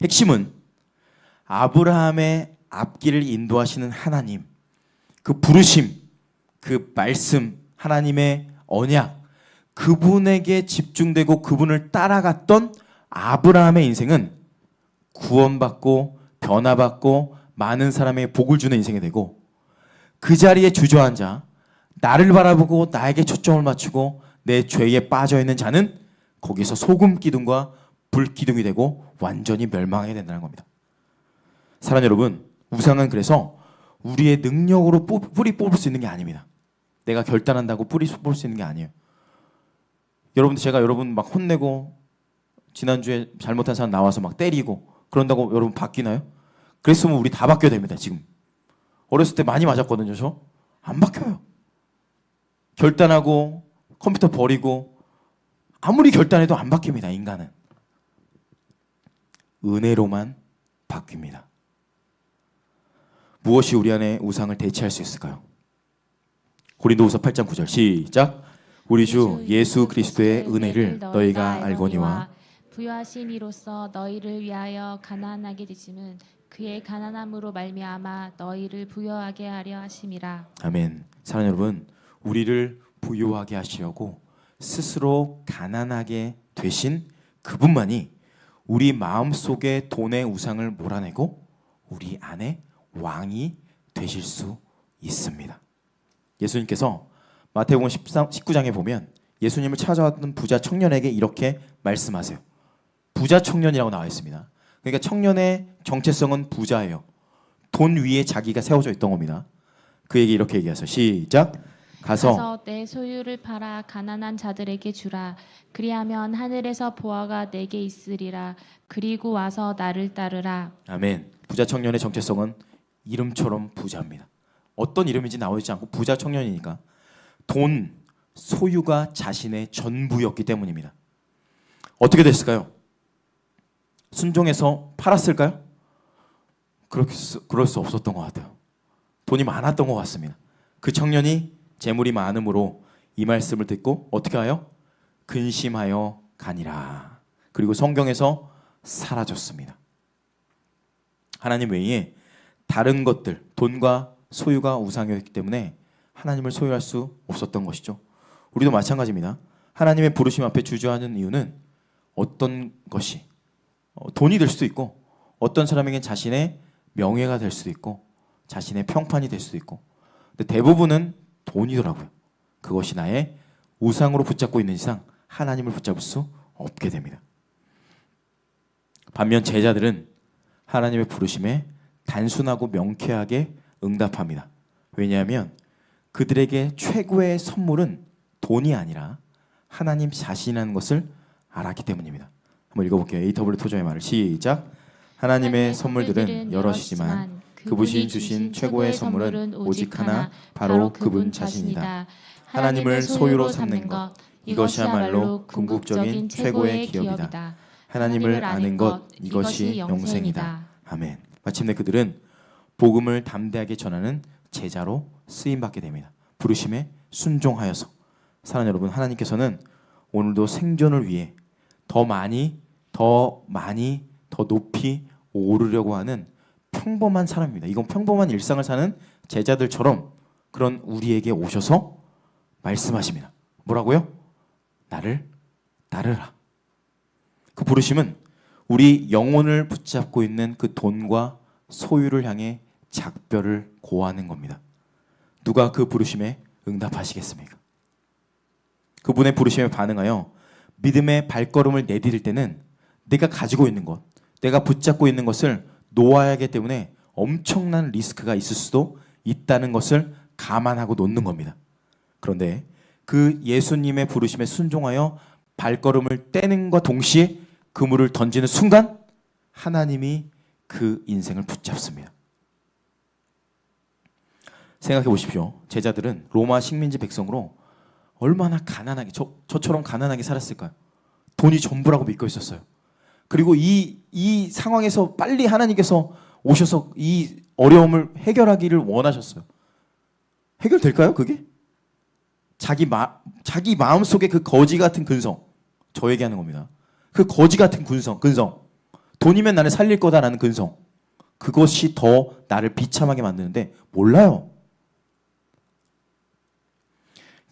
핵심은 아브라함의 앞길을 인도하시는 하나님, 그 부르심, 그 말씀, 하나님의 언약, 그분에게 집중되고 그분을 따라갔던 아브라함의 인생은 구원받고 변화받고 많은 사람에게 복을 주는 인생이 되고 그 자리에 주저앉아 나를 바라보고 나에게 초점을 맞추고 내 죄에 빠져있는 자는 거기서 소금 기둥과 불 기둥이 되고 완전히 멸망하게 된다는 겁니다. 사랑하는 여러분, 우상은 그래서 우리의 능력으로 뿌리 뽑을 수 있는 게 아닙니다. 내가 결단한다고 뿌리 뽑을 수 있는 게 아니에요. 여러분들 제가 여러분 막 혼내고 지난주에 잘못한 사람 나와서 막 때리고 그런다고 여러분 바뀌나요? 그랬으면 우리 다 바뀌어야 됩니다. 지금 어렸을 때 많이 맞았거든요. 저 안 바뀌어요. 결단하고 컴퓨터 버리고 아무리 결단해도 안 바뀝니다. 인간은 은혜로만 바뀝니다. 무엇이 우리 안에 우상을 대체할 수 있을까요? 고린도후서 8장 9절 시작. 우리 주 예수 그리스도의 은혜를 너희가 알거니와 부요하신 이로써 너희를 위하여 가난하게 되심은 그의 가난함으로 말미암아 너희를 부요하게 하려 하심이라. 아멘. 사랑하는 여러분, 우리를 부요하게 하시려고 스스로 가난하게 되신 그분만이 우리 마음속에 돈의 우상을 몰아내고 우리 안에 왕이 되실 수 있습니다. 예수님께서 마태복음 19장에 보면 예수님을 찾아왔던 부자 청년에게 이렇게 말씀하세요. 부자 청년이라고 나와 있습니다. 그러니까 청년의 정체성은 부자예요. 돈 위에 자기가 세워져 있던 겁니다. 그에게 이렇게 얘기하세요. 시작. 가서 내 소유를 팔아 가난한 자들에게 주라. 그리하면 하늘에서 보화가 내게 있으리라. 그리고 와서 나를 따르라. 아멘. 부자 청년의 정체성은 이름처럼 부자입니다. 어떤 이름인지 나오지 않고 부자 청년이니까 돈, 소유가 자신의 전부였기 때문입니다. 어떻게 됐을까요? 순종해서 팔았을까요? 그럴 수 없었던 것 같아요. 돈이 많았던 것 같습니다. 그 청년이 재물이 많음으로 이 말씀을 듣고 어떻게 하여? 근심하여 가니라. 그리고 성경에서 사라졌습니다. 하나님 외에 다른 것들, 돈과 소유가 우상이었기 때문에 하나님을 소유할 수 없었던 것이죠. 우리도 마찬가지입니다. 하나님의 부르심 앞에 주저하는 이유는 어떤 것이 돈이 될 수도 있고, 어떤 사람에게 자신의 명예가 될 수도 있고, 자신의 평판이 될 수도 있고, 근데 대부분은 돈이더라고요. 그것이 나의 우상으로 붙잡고 있는 이상 하나님을 붙잡을 수 없게 됩니다. 반면 제자들은 하나님의 부르심에 단순하고 명쾌하게 응답합니다. 왜냐하면 그들에게 최고의 선물은 돈이 아니라 하나님 자신이라는 것을 알았기 때문입니다. 한번 읽어볼게요. AW 토저의 말을 시작. 하나님의 선물들은 여럿이지만 그분이 주신 최고의 선물은 오직 하나, 바로 그분 자신이다. 하나님을 소유로 삼는 것, 이것이야말로 궁극적인 최고의 기업이다. 하나님을 아는 것, 이것이 영생이다. 아멘. 마침내 그들은 복음을 담대하게 전하는 제자로 쓰임받게 됩니다. 부르심에 순종하여서. 사랑하는 여러분, 하나님께서는 오늘도 생존을 위해 더 많이, 더 높이 오르려고 하는 평범한 사람입니다. 이건 평범한 일상을 사는 제자들처럼 그런 우리에게 오셔서 말씀하십니다. 뭐라고요? 나를 따르라. 그 부르심은 우리 영혼을 붙잡고 있는 그 돈과 소유를 향해 작별을 고하는 겁니다. 누가 그 부르심에 응답하시겠습니까? 그분의 부르심에 반응하여 믿음의 발걸음을 내디딜 때는 내가 가지고 있는 것, 내가 붙잡고 있는 것을 놓아야 하기 때문에 엄청난 리스크가 있을 수도 있다는 것을 감안하고 놓는 겁니다. 그런데 그 예수님의 부르심에 순종하여 발걸음을 떼는과 동시에 그물을 던지는 순간 하나님이 그 인생을 붙잡습니다. 생각해 보십시오. 제자들은 로마 식민지 백성으로 얼마나 가난하게, 저처럼 가난하게 살았을까요? 돈이 전부라고 믿고 있었어요. 그리고 이 상황에서 빨리 하나님께서 오셔서 이 어려움을 해결하기를 원하셨어요. 해결될까요, 그게? 자기 마음속에 그 거지 같은 근성, 저에게 하는 겁니다. 그 거지 같은 근성, 돈이면 나를 살릴 거다라는 근성, 그것이 더 나를 비참하게 만드는데 몰라요.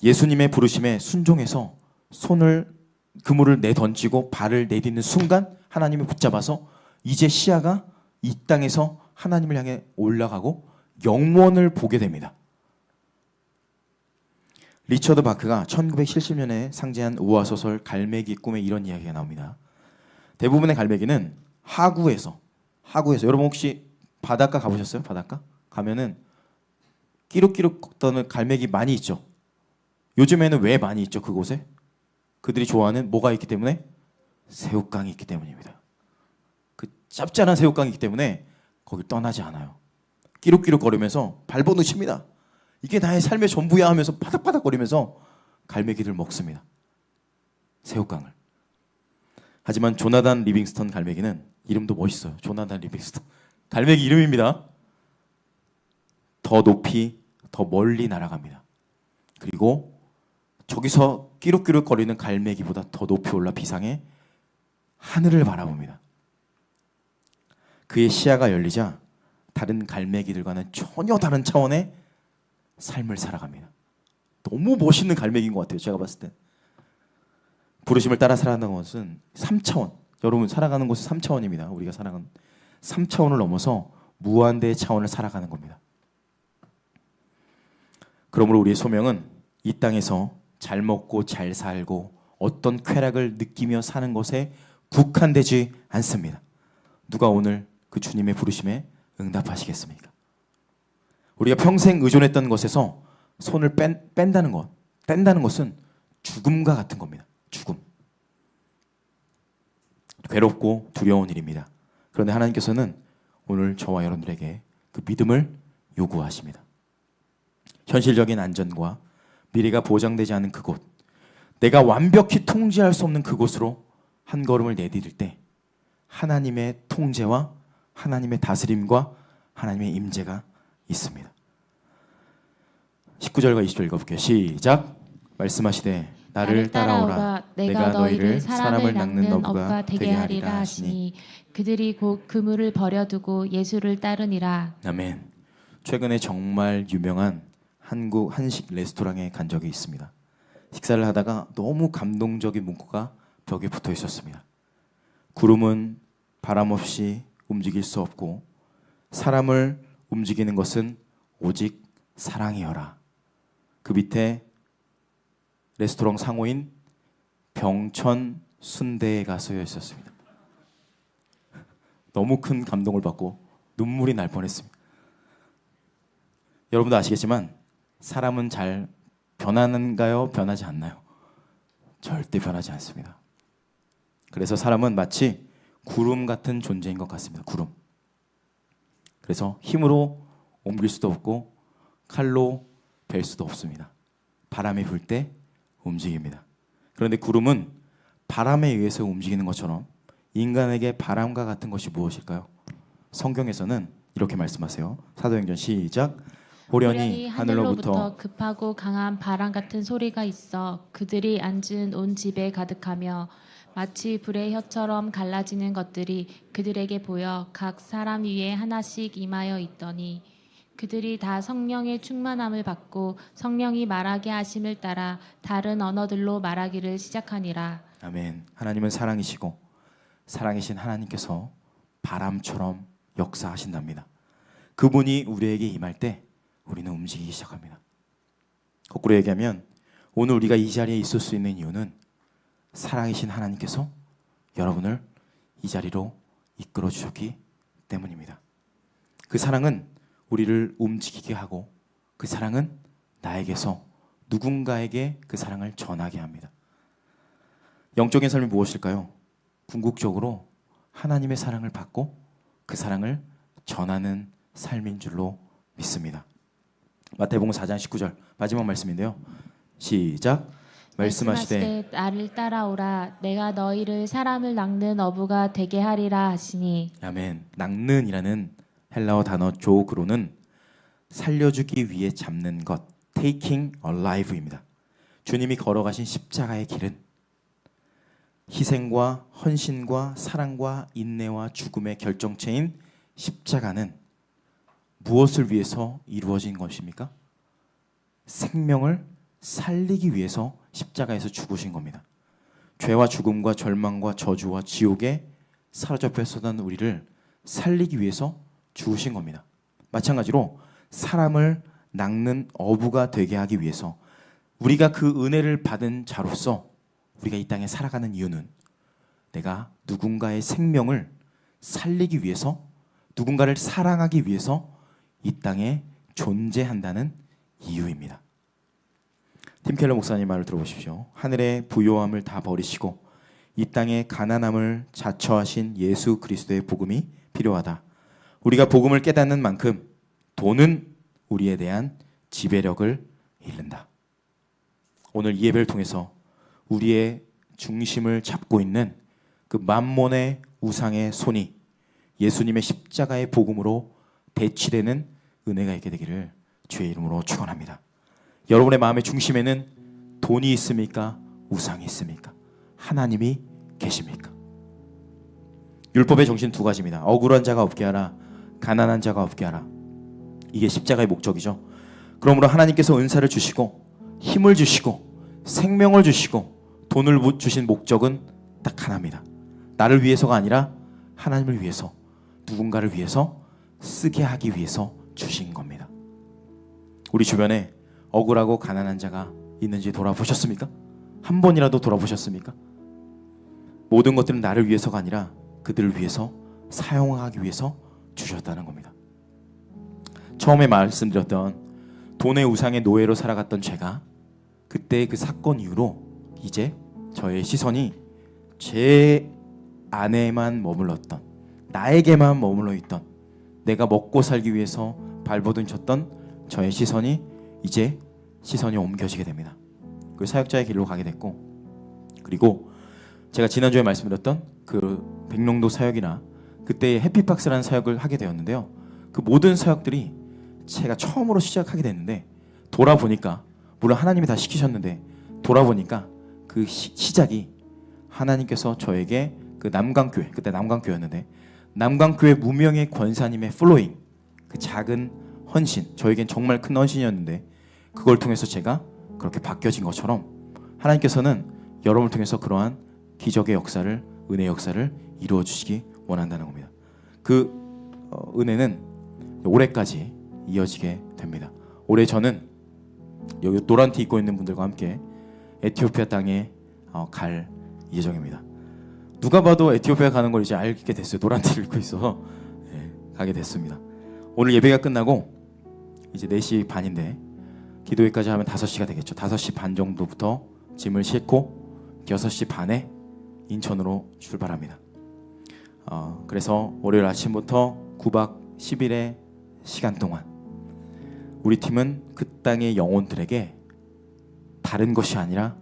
예수님의 부르심에 순종해서 그물을 내던지고 발을 내딛는 순간 하나님이 붙잡아서 이제 시야가 이 땅에서 하나님을 향해 올라가고 영원을 보게 됩니다. 리처드 바크가 1970년에 상제한 우화소설 갈매기 꿈에 이런 이야기가 나옵니다. 대부분의 갈매기는 하구에서 여러분 혹시 바닷가 가보셨어요? 바닷가? 가면은 끼룩끼룩 떠는 갈매기 많이 있죠. 요즘에는 왜 많이 있죠? 그곳에? 그들이 좋아하는 뭐가 있기 때문에? 새우깡이 있기 때문입니다. 그 짭짤한 새우깡이 있기 때문에 거길 떠나지 않아요. 끼룩끼룩 거리면서 발버둥칩니다. 이게 나의 삶의 전부야 하면서 파닥파닥 거리면서 갈매기들 먹습니다. 새우깡을. 하지만 조나단 리빙스턴 갈매기는 이름도 멋있어요. 조나단 리빙스턴. 갈매기 이름입니다. 더 높이, 더 멀리 날아갑니다. 그리고 저기서 끼룩끼룩 거리는 갈매기보다 더 높이 올라 비상에 하늘을 바라봅니다. 그의 시야가 열리자 다른 갈매기들과는 전혀 다른 차원의 삶을 살아갑니다. 너무 멋있는 갈매기인 것 같아요. 제가 봤을 때. 부르심을 따라 살아가는 것은 3차원. 여러분 살아가는 것은 3차원입니다. 우리가 살아가는 3차원을 넘어서 무한대의 차원을 살아가는 겁니다. 그러므로 우리의 소명은 이 땅에서 잘 먹고 잘 살고 어떤 쾌락을 느끼며 사는 것에 국한되지 않습니다. 누가 오늘 그 주님의 부르심에 응답하시겠습니까? 우리가 평생 의존했던 것에서 손을 뺀다는 것은 죽음과 같은 겁니다. 죽음. 괴롭고 두려운 일입니다. 그런데 하나님께서는 오늘 저와 여러분들에게 그 믿음을 요구하십니다. 현실적인 안전과 미래가 보장되지 않은 그곳, 내가 완벽히 통제할 수 없는 그곳으로 한 걸음을 내디딜 때 하나님의 통제와 하나님의 다스림과 하나님의 임재가 있습니다. 19절과 20절 읽어볼게요. 시작. 말씀하시되 나를 따라오라. 내가 너희를 사람을 낚는 어부가 되게 하리라 하시니 그들이 곧 그물을 버려두고 예수를 따르니라. 아멘. 최근에 정말 유명한 한국 한식 레스토랑에 간 적이 있습니다. 식사를 하다가 너무 감동적인 문구가 벽에 붙어 있었습니다. 구름은 바람 없이 움직일 수 없고 사람을 움직이는 것은 오직 사랑이여라. 그 밑에 레스토랑 상호인 병천 순대가 쓰여 있었습니다. 너무 큰 감동을 받고 눈물이 날 뻔했습니다. 여러분도 아시겠지만 사람은 잘 변하는가요? 변하지 않나요? 절대 변하지 않습니다. 그래서 사람은 마치 구름 같은 존재인 것 같습니다. 구름. 그래서 힘으로 옮길 수도 없고 칼로 벨 수도 없습니다. 바람이 불 때 움직입니다. 그런데 구름은 바람에 의해서 움직이는 것처럼 인간에게 바람과 같은 것이 무엇일까요? 성경에서는 이렇게 말씀하세요. 사도행전 시작. 호련히 하늘로부터 급하고 강한 바람 같은 소리가 있어 그들이 앉은 온 집에 가득하며 마치 불의 혀처럼 갈라지는 것들이 그들에게 보여 각 사람 위에 하나씩 임하여 있더니 그들이 다 성령의 충만함을 받고 성령이 말하게 하심을 따라 다른 언어들로 말하기를 시작하니라. 아멘. 하나님은 사랑이시고 사랑이신 하나님께서 바람처럼 역사하신답니다. 그분이 우리에게 임할 때 우리는 움직이기 시작합니다. 거꾸로 얘기하면 오늘 우리가 이 자리에 있을 수 있는 이유는 사랑이신 하나님께서 여러분을 이 자리로 이끌어 주셨기 때문입니다. 그 사랑은 우리를 움직이게 하고 그 사랑은 나에게서 누군가에게 그 사랑을 전하게 합니다. 영적인 삶이 무엇일까요? 궁극적으로 하나님의 사랑을 받고 그 사랑을 전하는 삶인 줄로 믿습니다. 마태복음 4장 19절 마지막 말씀인데요. 시작. 말씀하시되 나를 따라오라 내가 너희를 사람을 낚는 어부가 되게 하리라 하시니. 아멘. 낚는이라는 헬라어 단어 조그로는 살려주기 위해 잡는 것, taking alive입니다. 주님이 걸어가신 십자가의 길은 희생과 헌신과 사랑과 인내와 죽음의 결정체인 십자가는 무엇을 위해서 이루어진 것입니까? 생명을 살리기 위해서 십자가에서 죽으신 겁니다. 죄와 죽음과 절망과 저주와 지옥에 사로잡혔었던 우리를 살리기 위해서 죽으신 겁니다. 마찬가지로 사람을 낚는 어부가 되게 하기 위해서 우리가 그 은혜를 받은 자로서 우리가 이 땅에 살아가는 이유는 내가 누군가의 생명을 살리기 위해서 누군가를 사랑하기 위해서 이 땅에 존재한다는 이유입니다. 팀 켈러 목사님 말을 들어보십시오. 하늘의 부요함을 다 버리시고 이 땅의 가난함을 자처하신 예수 그리스도의 복음이 필요하다. 우리가 복음을 깨닫는 만큼 돈은 우리에 대한 지배력을 잃는다. 오늘 이 예배를 통해서 우리의 중심을 잡고 있는 그 만몬의 우상의 손이 예수님의 십자가의 복음으로 대치되는 은혜가 있게 되기를 주의 이름으로 축원합니다. 여러분의 마음의 중심에는 돈이 있습니까? 우상이 있습니까? 하나님이 계십니까? 율법의 정신 두 가지입니다. 억울한 자가 없게 하라, 가난한 자가 없게 하라. 이게 십자가의 목적이죠. 그러므로 하나님께서 은사를 주시고 힘을 주시고 생명을 주시고 돈을 주신 목적은 딱 하나입니다. 나를 위해서가 아니라 하나님을 위해서, 누군가를 위해서 쓰게 하기 위해서 주신 겁니다. 우리 주변에 억울하고 가난한 자가 있는지 돌아보셨습니까? 한 번이라도 돌아보셨습니까? 모든 것들은 나를 위해서가 아니라 그들을 위해서 사용하기 위해서 주셨다는 겁니다. 처음에 말씀드렸던 돈의 우상의 노예로 살아갔던 제가 그때 그 사건 이후로 이제 저의 시선이 제 안에만 머물렀던, 나에게만 머물러 있던, 내가 먹고 살기 위해서 발버둥쳤던 저의 시선이 이제 시선이 옮겨지게 됩니다. 그 사역자의 길로 가게 됐고, 그리고 제가 지난주에 말씀드렸던 그 백령도 사역이나 그때 해피박스라는 사역을 하게 되었는데요. 그 모든 사역들이 제가 처음으로 시작하게 됐는데 돌아보니까, 물론 하나님이 다 시키셨는데 돌아보니까 그 시작이 하나님께서 저에게 그 남강교회, 그때 남강교회였는데 남강교회 무명의 권사님의 플로잉, 그 작은 헌신, 저에겐 정말 큰 헌신이었는데 그걸 통해서 제가 그렇게 바뀌어진 것처럼 하나님께서는 여러분을 통해서 그러한 기적의 역사를, 은혜의 역사를 이루어 주시기 원한다는 겁니다. 그 은혜는 올해까지 이어지게 됩니다. 올해 저는 여기 노란 티 입고 있는 분들과 함께 에티오피아 땅에 갈 예정입니다. 누가 봐도 에티오피아 가는 걸 이제 알게 됐어요. 노란 티를 입고 있어서 가게 됐습니다. 오늘 예배가 끝나고 이제 4시 반인데 기도회까지 하면 5시가 되겠죠. 5시 반 정도부터 짐을 싣고 6시 반에 인천으로 출발합니다. 그래서 월요일 아침부터 9박 10일의 시간 동안 우리 팀은 그 땅의 영혼들에게 다른 것이 아니라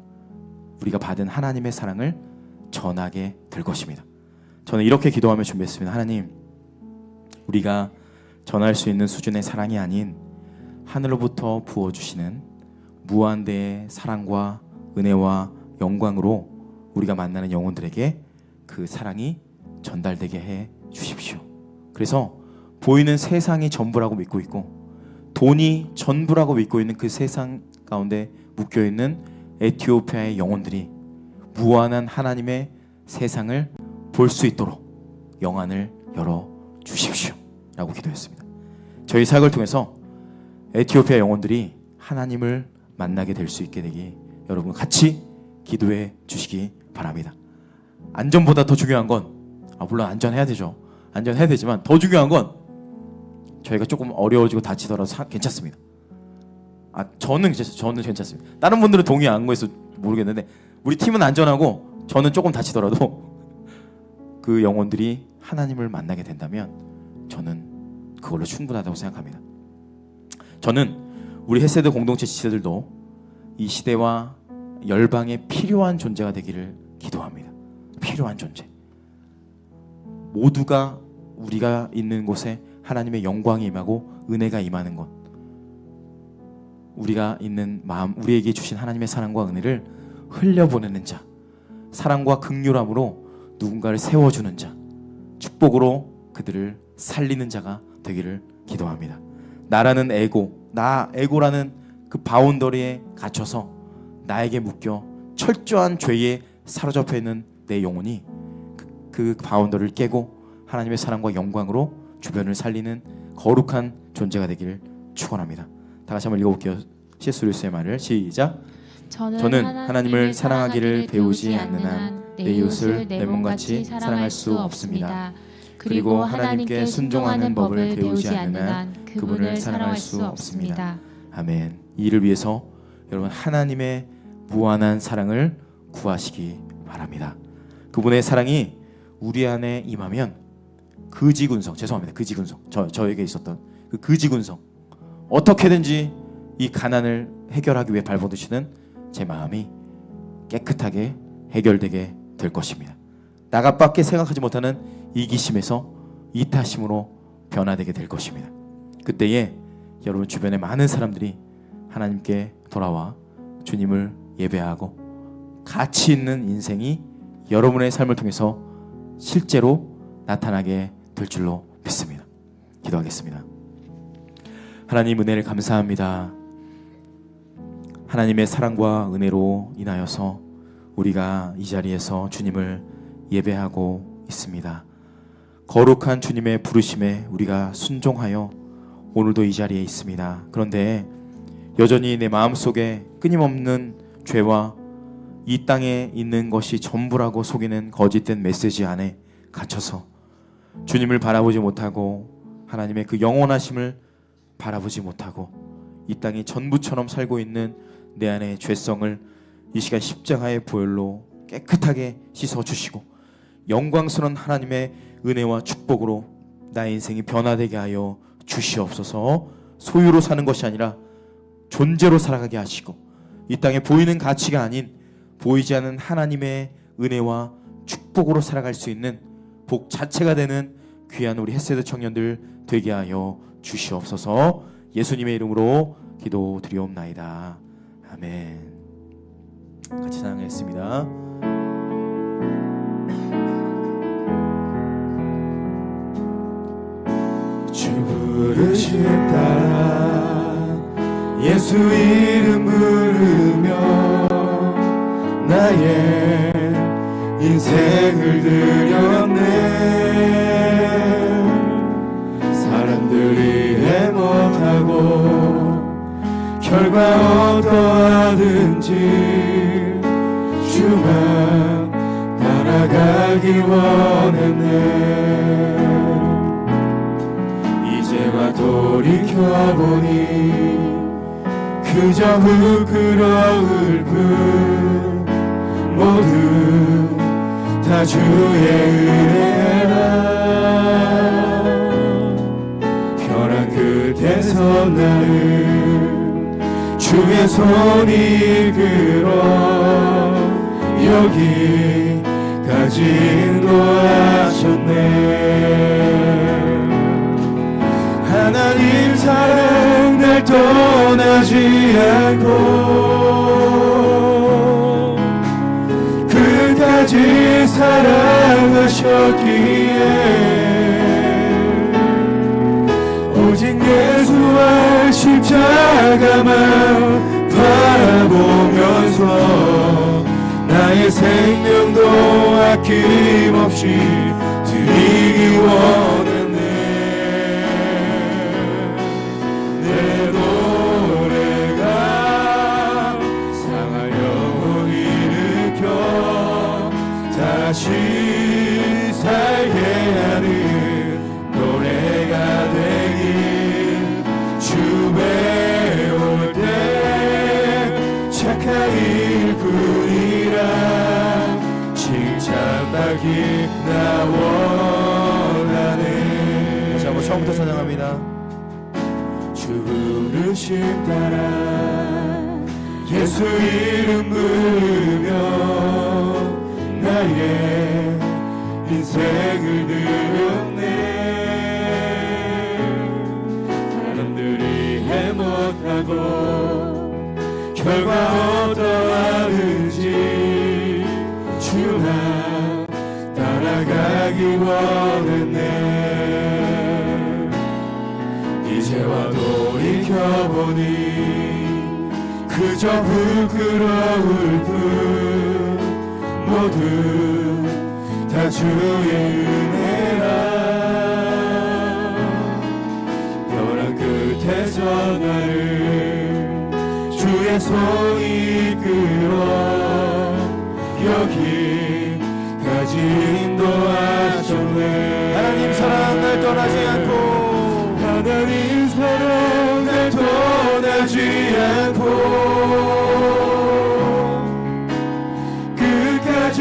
우리가 받은 하나님의 사랑을 전하게 될 것입니다. 저는 이렇게 기도하며 준비했습니다. 하나님, 우리가 전할 수 있는 수준의 사랑이 아닌 하늘로부터 부어주시는 무한대의 사랑과 은혜와 영광으로 우리가 만나는 영혼들에게 그 사랑이 전달되게 해 주십시오. 그래서 보이는 세상이 전부라고 믿고 있고 돈이 전부라고 믿고 있는 그 세상 가운데 묶여있는 에티오피아의 영혼들이 무한한 하나님의 세상을 볼 수 있도록 영안을 열어 주십시오 라고 기도했습니다. 저희 사역을 통해서 에티오피아 영혼들이 하나님을 만나게 될 수 있게 되기 여러분 같이 기도해 주시기 바랍니다. 안전보다 더 중요한 건 물론 안전해야 되죠. 안전해야 되지만 더 중요한 건 저희가 조금 어려워지고 다치더라도 괜찮습니다. 저는 괜찮습니다. 다른 분들은 동의 안 거해서 모르겠는데 우리 팀은 안전하고 저는 조금 다치더라도 그 영혼들이 하나님을 만나게 된다면 저는 그걸로 충분하다고 생각합니다. 저는 우리 헷세드 공동체 지체들도 이 시대와 열방에 필요한 존재가 되기를 기도합니다. 필요한 존재. 모두가 우리가 있는 곳에 하나님의 영광이 임하고 은혜가 임하는 것, 우리가 있는 마음, 우리에게 주신 하나님의 사랑과 은혜를 흘려보내는 자, 사랑과 긍휼함으로 누군가를 세워주는 자, 축복으로 그들을 살리는 자가 되기를 기도합니다. 나라는 에고라는 그 바운더리에 갇혀서 나에게 묶여 철저한 죄에 사로잡혀 있는 내 영혼이 그 바운더리를 깨고 하나님의 사랑과 영광으로 주변을 살리는 거룩한 존재가 되기를 축원합니다. 다 같이 한번 읽어볼게요. C.S. 루이스의 말을 시작. 저는 하나님을 사랑하기를 배우지 않는 한 내 이웃을 내 몸같이 사랑할 수 없습니다. 그리고 하나님께 순종하는 법을 배우지 않는 한 그분을 사랑할 수 없습니다. 아멘. 이를 위해서 여러분 하나님의 무한한 사랑을 구하시기 바랍니다. 그분의 사랑이 우리 안에 임하면 그지군성, 죄송합니다. 그지군성, 저에게 있었던 그 그지군성, 어떻게든지 이 가난을 해결하기 위해 발버둥치는 제 마음이 깨끗하게 해결되게 될 것입니다. 나밖에 생각하지 못하는 이기심에서 이타심으로 변화되게 될 것입니다. 그때에 여러분 주변의 많은 사람들이 하나님께 돌아와 주님을 예배하고 가치 있는 인생이 여러분의 삶을 통해서 실제로 나타나게 될 줄로 믿습니다. 기도하겠습니다. 하나님 은혜를 감사합니다. 하나님의 사랑과 은혜로 인하여서 우리가 이 자리에서 주님을 예배하고 있습니다. 거룩한 주님의 부르심에 우리가 순종하여 오늘도 이 자리에 있습니다. 그런데 여전히 내 마음속에 끊임없는 죄와 이 땅에 있는 것이 전부라고 속이는 거짓된 메시지 안에 갇혀서 주님을 바라보지 못하고 하나님의 그 영원하심을 바라보지 못하고 이 땅이 전부처럼 살고 있는 내 안의 죄성을 이 시간 십자가의 보혈로 깨끗하게 씻어주시고 영광스러운 하나님의 은혜와 축복으로 나의 인생이 변화되게 하여 주시옵소서. 소유로 사는 것이 아니라 존재로 살아가게 하시고 이 땅에 보이는 가치가 아닌 보이지 않는 하나님의 은혜와 축복으로 살아갈 수 있는 복 자체가 되는 귀한 우리 헷세드 청년들 되게 하여 주시옵소서. 예수님의 이름으로 기도드리옵나이다. 아멘. 같이 찬양하겠습니다. 주 부르시 부르심 따라 예수 이름 부르며 나의 인생을 드렸네. 사람들이 해못하고 결과 어떠하든지 주만 따라가기 원했네. 이제와 돌이켜보니 그저 부끄러울 뿐 모두 다 주의 은혜라. 벼랑 끝에서 나를 주의 손이 이끌어 여기까지 인도하셨네. 하나님 사랑 날 떠나지 않고 끝까지 사랑하셨기에 오직 예수와 십자가만 바라보면서 나의 생명도 아낌없이 드리기 원했네. 내 노래가 상할 영혼을 일으켜 다시 살게 하는 노래가 되길 주 배울 때 착한 일꾼이라 칭찬받기 나 원하네. 다시 한번 처음부터 찬양합니다. 주 부르심 따라 예수 이름 부르며 나의 인생을 드렸네. 사람들이 해못하고 결과 어떠하든지 주나 따라가기 원했네. 이제와 돌이켜보니 그저 부끄러울 뿐 모두 다 주의 은혜라. 벼랑 끝에서 나를 주의 손이 이끌어 여기까지 인도하셨네. 하나님 사랑 날 떠나지 않고 하나님 사랑 날 떠나지 않고 끝까지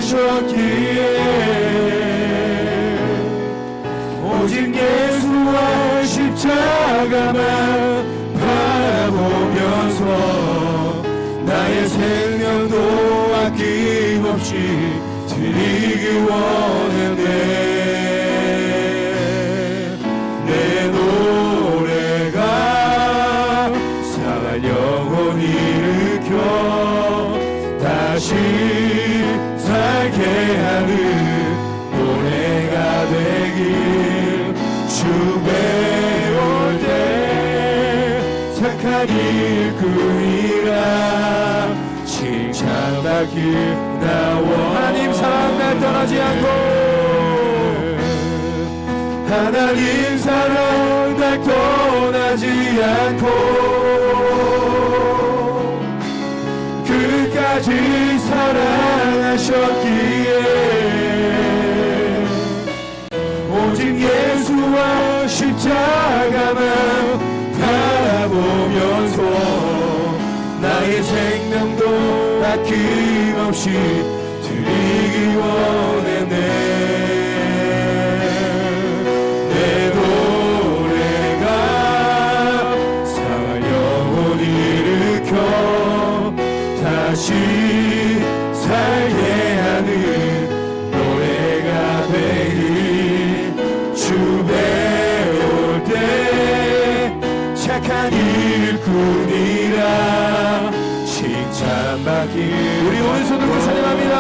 사랑하셨기에 오직 예수와 십자가만 바라보면서 나의 생명도 아낌없이 드리기 원했네. 내 노래가 상한 영혼 일으켜 다시 살게 하는 노래가 되길 주 배울 때 착한 일꾼이라 칭찬받길 나 원하네. 하나님 사랑 날 떠나지 않고 하나님 사랑 날 떠나지 않고 끝까지 사랑하셨기에 오직 예수와 십자가만 바라보면서 나의 생명도 아낌없이 드리기 원했네. 내 노래가 상한 영혼 일으켜 다시 살게 하는 노래가 되길 주 배울 때 착한 일꾼이라 칭찬받기. 우리 오른손 들고 찬양합니다.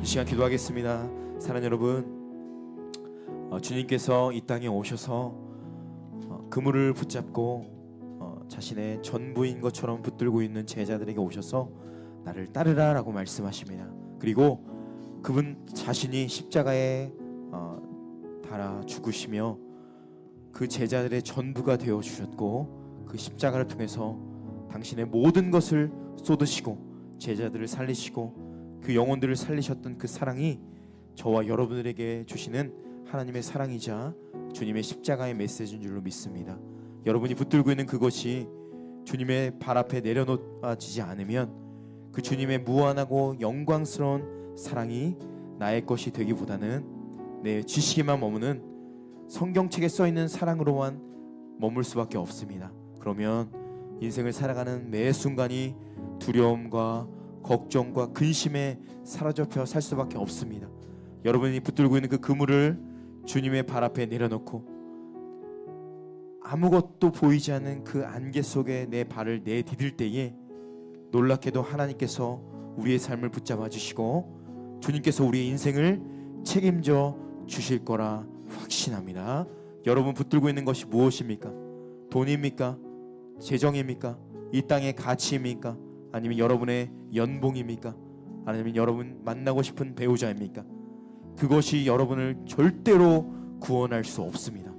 이 시간 기도하겠습니다. 사랑하는 여러분, 주님께서 이 땅에 오셔서 그물을 붙잡고 자신의 전부인 것처럼 붙들고 있는 제자들에게 오셔서 나를 따르라 라고 말씀하십니다. 그리고 그분 자신이 십자가에 달아 죽으시며 그 제자들의 전부가 되어 주셨고, 그 십자가를 통해서 당신의 모든 것을 쏟으시고 제자들을 살리시고 그 영혼들을 살리셨던 그 사랑이 저와 여러분들에게 주시는 하나님의 사랑이자 주님의 십자가의 메시지인 줄로 믿습니다. 여러분이 붙들고 있는 그것이 주님의 발 앞에 내려놓아지지 않으면 그 주님의 무한하고 영광스러운 사랑이 나의 것이 되기보다는 내 지식에만 머무는 성경책에 써있는 사랑으로만 머물 수밖에 없습니다. 그러면 인생을 살아가는 매 순간이 두려움과 걱정과 근심에 사로잡혀 살 수밖에 없습니다. 여러분이 붙들고 있는 그 그물을 주님의 발 앞에 내려놓고 아무것도 보이지 않는 그 안개 속에 내 발을 내디딜 때에 놀랍게도 하나님께서 우리의 삶을 붙잡아 주시고 주님께서 우리의 인생을 책임져 주실 거라 확신합니다. 여러분 붙들고 있는 것이 무엇입니까? 돈입니까? 재정입니까? 이 땅의 가치입니까? 아니면 여러분의 연봉입니까? 아니면 여러분 만나고 싶은 배우자입니까? 그것이 여러분을 절대로 구원할 수 없습니다.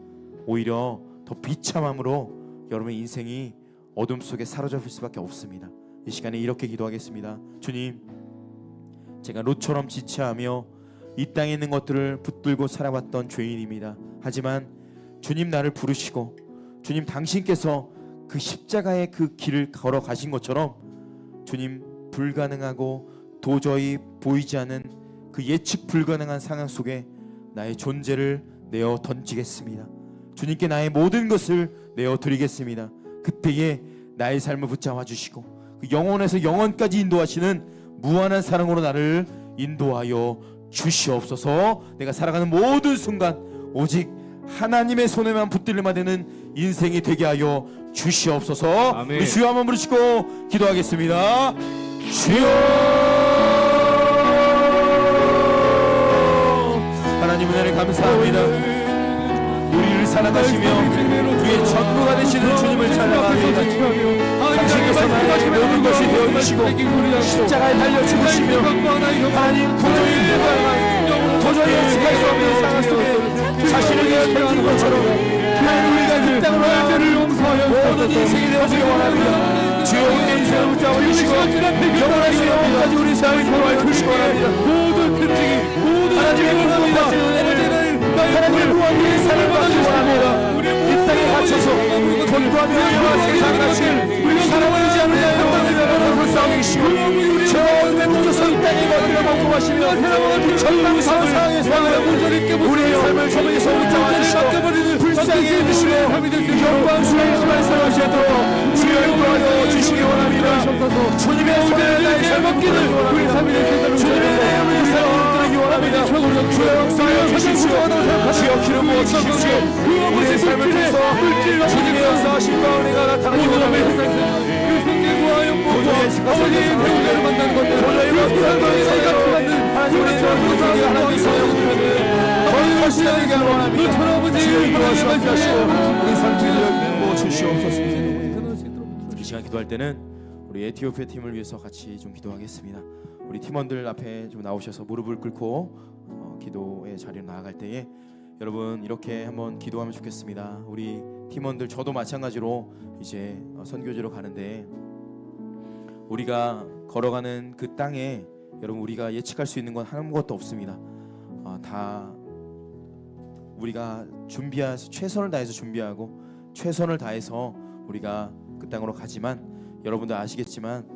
오히려 더 비참함으로 여러분의 인생이 어둠 속에 사로잡힐 수밖에 없습니다. 이 시간에 이렇게 기도하겠습니다. 주님, 제가 롯처럼 지체하며 이 땅에 있는 것들을 붙들고 살아왔던 죄인입니다. 하지만 주님 나를 부르시고 주님 당신께서 그 십자가의 그 길을 걸어가신 것처럼 주님 불가능하고 도저히 보이지 않은 그 예측 불가능한 상황 속에 나의 존재를 내어 던지겠습니다. 주님께 나의 모든 것을 내어 드리겠습니다. 그때에 나의 삶을 붙잡아 주시고 그 영혼에서 영혼까지 인도하시는 무한한 사랑으로 나를 인도하여 주시옵소서. 내가 살아가는 모든 순간 오직 하나님의 손에만 붙들려만 되는 인생이 되게 하여 주시옵소서. 아멘. 우리 주여 한번 부르시고 기도하겠습니다. 주여, 하나님 은혜를 감사합니다. 우리를 사랑하시며 우리의 전부가 되시는 주님을 찬양합니다. 당신께서 나의 모든 것이 되어주시고 십자가에 달려 죽으시며 하나님 도저히 예측할 수 없는 상황 속에 자신을 내어 던진 것처럼 우리가 이 땅으로 모든 인생이 되어주기 원합니다. 주여 우리의 인생을 붙잡아 주시고 영원에서 영원까지 우리 삶을 돌아와 주시기 원합니다. 모든 편지기 하나님의 원합니다. 하나님의 무한의 삶을 받기 원합니다. 이 땅에 갇혀서 돈과 명예와 세상을 가진 사랑을 의지 않는 자의 불쌍히 계시고 저 어둠에 묻혀서 이 땅에 머리를 먹고 마시며 절망스러운 상황에서 우리의 삶을 저에게서 붙잡아 주시고 불쌍히 해주시고 영광스러운 말씀을 주시도록 주여 인도하여 주시기 원합니다. 주님의 손에 나의 삶을 주님의 내음을 살아드리기 원합니다. 주여 역사하여 주십시오. 주여 기름 부어 주십시오. 우리의 삶을 통해서 주님의 역사하신 가운데가 나타나기 원합니다. 도저히 예측하지 못한 배우자를 만나는 건데 도저히 만나는 생각을 받는 하나님의 전부상이 하나님의 사역을 거의 것이라는 게 원합니다. 주여 인도하시고 함께하시고 우리 삶을 부어 주시옵소서. 이 시간 기도할 때는 우리 에티오피아 팀을 위해서 같이 좀 기도하겠습니다. 우리 팀원들 앞에 좀 나오셔서 무릎을 꿇고 기도의 자리로 나아갈 때에 여러분 이렇게 한번 기도하면 좋겠습니다. 우리 팀원들 저도 마찬가지로 이제 선교지로 가는데 우리가 걸어가는 그 땅에 여러분 우리가 예측할 수 있는 건 아무것도 없습니다. 다 우리가 준비해서 최선을 다해서 준비하고 최선을 다해서 우리가 그 땅으로 가지만 여러분들 아시겠지만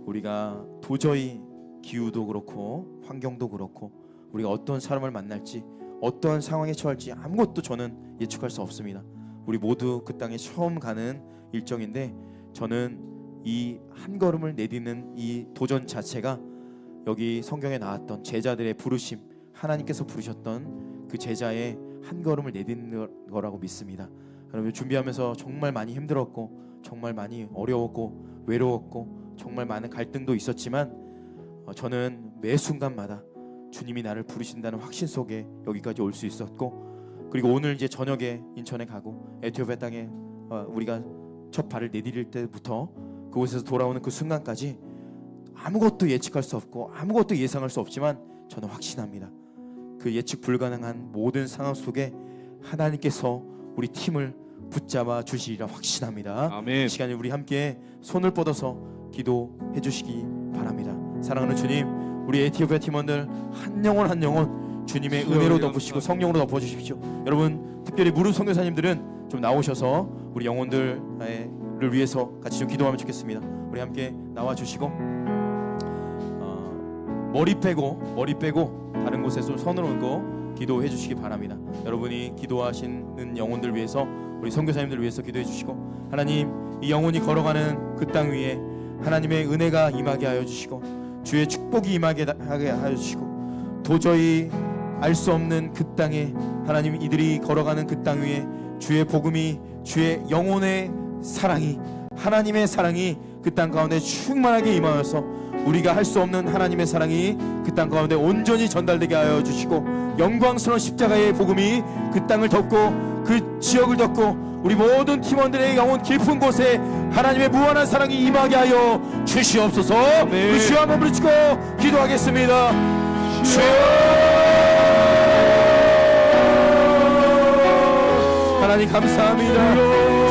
우리가 도저히 기후도 그렇고 환경도 그렇고 우리가 어떤 사람을 만날지 어떠한 상황에 처할지 아무것도 저는 예측할 수 없습니다. 우리 모두 그 땅에 처음 가는 일정인데 저는 이 한 걸음을 내딛는 이 도전 자체가 여기 성경에 나왔던 제자들의 부르심, 하나님께서 부르셨던 그 제자의 한 걸음을 내딛는 거라고 믿습니다. 여러분 준비하면서 정말 많이 힘들었고 정말 많이 어려웠고 외로웠고 정말 많은 갈등도 있었지만 저는 매 순간마다 주님이 나를 부르신다는 확신 속에 여기까지 올 수 있었고, 그리고 오늘 이제 저녁에 인천에 가고 에티오피아 땅에 우리가 첫 발을 내디딜 때부터 그곳에서 돌아오는 그 순간까지 아무것도 예측할 수 없고 아무것도 예상할 수 없지만 저는 확신합니다. 그 예측 불가능한 모든 상황 속에 하나님께서 우리 팀을 붙잡아 주시리라 확신합니다. 아멘. 이 시간에 우리 함께 손을 뻗어서 기도해 주시기 바랍니다. 사랑하는 주님, 우리 에티오피아 팀원들 한 영혼 한 영혼 주님의 은혜로 덮으시고 성령으로 덮어주십시오. 여러분, 특별히 무릎 선교사님들은 좀 나오셔서 우리 영혼들을 위해서 같이 좀 기도하면 좋겠습니다. 우리 함께 나와주시고 머리 빼고 다른 곳에 좀 손을 얹고 기도해 주시기 바랍니다. 여러분이 기도하시는 영혼들 위해서, 우리 선교사님들 위해서 기도해 주시고, 하나님, 이 영혼이 걸어가는 그 땅 위에 하나님의 은혜가 임하게 하여 주시고 주의 축복이 임하게 하여 주시고, 도저히 알 수 없는 그 땅에 하나님, 이들이 걸어가는 그 땅 위에 주의 복음이, 주의 영혼의 사랑이, 하나님의 사랑이 그 땅 가운데 충만하게 임하여서 우리가 할 수 없는 하나님의 사랑이 그 땅 가운데 온전히 전달되게 하여 주시고, 영광스러운 십자가의 복음이 그 땅을 덮고 그 지역을 덮고 우리 모든 팀원들의 영혼 깊은 곳에 하나님의 무한한 사랑이 임하게 하여 주시옵소서. 우리 주여 한번 부르시고 기도하겠습니다. 주여, 하나님 감사합니다.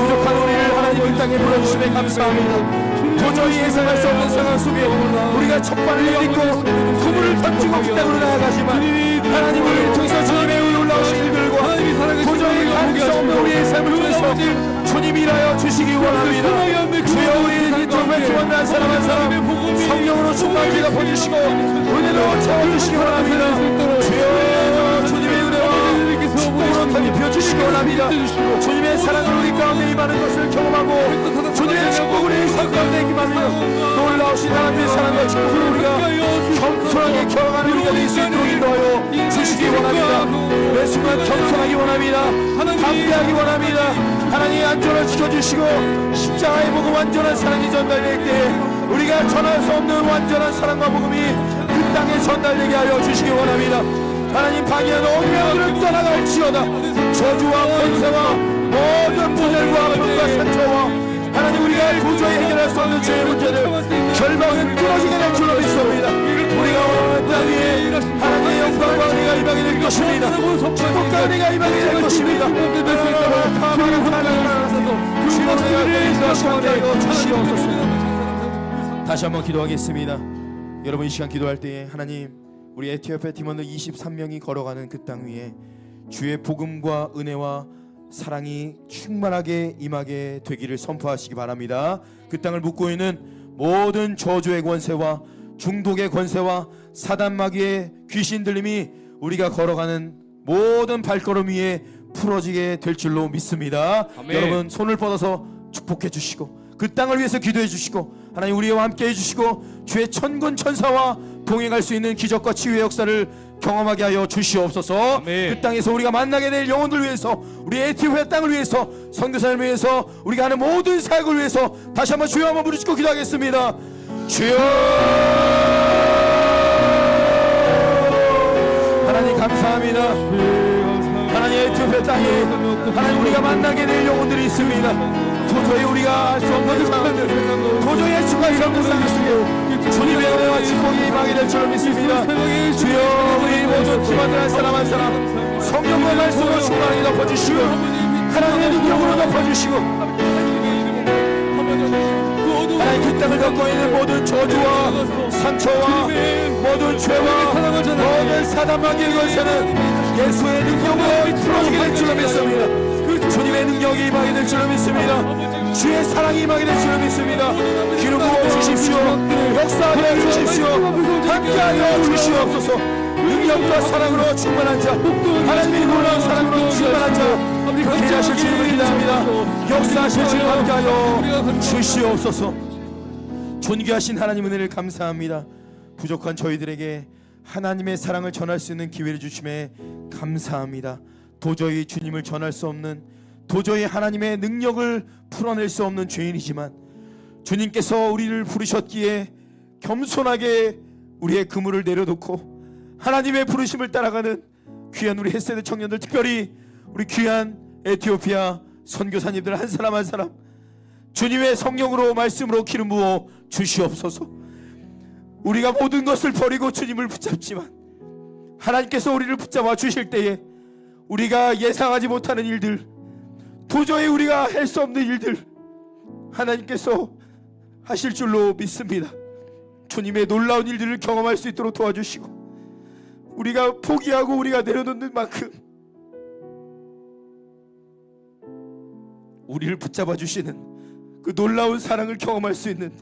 부족한 우리를 하나님 이 땅에 불러주심에 감사합니다. 도저히 예상할 수 없는 상황 속에 우리가 첫 발을 내딛고 그물을 던지고 그 땅으로 나아가지만 하나님, 우리를 통해서 주님의 의에 올라오신 일들과 도저히 가능성 없는 우리의 삶을 통해서 주님이 일하여 주시기 원합니다. 주여, 우리 이토록 소원을 한 사람 한 사람 성령으로 충만하게 덮어주시고 은혜로 채워주시기 원합니다. 주여, 주님의 은혜와 축복으로 덧입혀 주시기 원합니다. 주님의 사랑을 우리 가운데 임하는 것을 경험하고 주님의 축복을 우리 삶 가운데 임하며 놀라우신 하나님의 사랑과 축복을 우리가 겸손하게 경험하는 우리가 될 수 있도록 인도하여 주시기 원합니다. 매 순간 겸손하기 원합니다. 담대하기 원합니다. 하나님의 안전을 지켜주시고 십자가의 복음 완전한 사랑이 전달될 때 우리가 전할 수 없는 완전한 사랑과 복음이 그 땅에 전달되게 하여 주시기 원합니다. 하나님, 방해하는 어둠을 떠나갈지어다. 저주와 권세와 모든 분열과 아픔과 상처와 하나님, 우리가 도저히 해결할 수 없는 죄의 문제를 결박은 끊어지게 될 줄로 믿습니다. 우리가 원하는 땅 위에 하나님의 영광과 은혜가 임하게 될 것입니다. 축복과 은혜가 임하게 될 것입니다. 다시 한번 기도하겠습니다. 여러분, 이 시간 기도할 때에 하나님, 우리 에티오피아 팀원들 23명이 걸어가는 그 땅 위에 주의 복음과 은혜와 사랑이 충만하게 임하게 되기를 선포하시기 바랍니다. 그 땅을 묶고 있는 모든 저주의 권세와 중독의 권세와 사단 마귀의 귀신 들림이 우리가 걸어가는 모든 발걸음 위에 풀어지게 될 줄로 믿습니다. 아멘. 여러분, 손을 뻗어서 축복해 주시고 그 땅을 위해서 기도해 주시고 하나님, 우리와 함께 해주시고 주의 천군 천사와 동행할 수 있는 기적과 치유의 역사를 경험하게 하여 주시옵소서. 아멘. 그 땅에서 우리가 만나게 될 영혼들 위해서, 우리 에티오피아 땅을 위해서, 선교사님을 위해서, 우리가 하는 모든 사역을 위해서 다시 한번 주여 한번 부르짖고 기도하겠습니다. 주여, 하나님 감사합니다. 하나님, 에티오피아 땅에 하나님, 우리가 만나게 될 영혼들이 있습니다. 도저히 우리가 알 수 없는 상황들, 도저히 예측할 수 없는 상황 속에 주님의 은혜와 축복이 임하게 될 줄로 믿습니다. 주여, 우리 모든 팀원들 한 사람 한 사람 성령과 말씀으로 충만하게 덮어주시고 하나님의 능력으로 덮어주시고 하나님, 그 땅을 덮고 있는 모든 저주와 상처와 모든 죄와 모든 사단 마귀의 권세는 예수의 능력으로 풀어지게 될 줄로 믿습니다. 주님의 능력이 임하게 될 줄로 믿습니다. 주의 사랑이 임하게 될 줄로 믿습니다. 기름 부어 주십시오. 역사하여 주십시오. 함께하여 주시옵소서. 능력과 사랑으로 충만한 자, 하나님의 놀라운 사랑으로 충만한 자, 그렇게 하실 주님을 기대합니다. 역사하실 주님 함께하여 주시옵소서. 존귀하신 하나님 은혜를 감사합니다. 부족한 저희들에게 하나님의 사랑을 전할 수 있는 기회를 주심에 감사합니다. 도저히 주님을 전할 수 없는, 도저히 하나님의 능력을 풀어낼 수 없는 죄인이지만 주님께서 우리를 부르셨기에 겸손하게 우리의 그물을 내려놓고 하나님의 부르심을 따라가는 귀한 우리 헷세대 청년들, 특별히 우리 귀한 에티오피아 선교사님들 한 사람 한 사람 주님의 성령으로 말씀으로 기름 부어 주시옵소서. 우리가 모든 것을 버리고 주님을 붙잡지만 하나님께서 우리를 붙잡아 주실 때에 우리가 예상하지 못하는 일들, 도저히 우리가 할 수 없는 일들 하나님께서 하실 줄로 믿습니다. 주님의 놀라운 일들을 경험할 수 있도록 도와주시고 우리가 포기하고 우리가 내려놓는 만큼 우리를 붙잡아 주시는 그 놀라운 사랑을 경험할 수 있는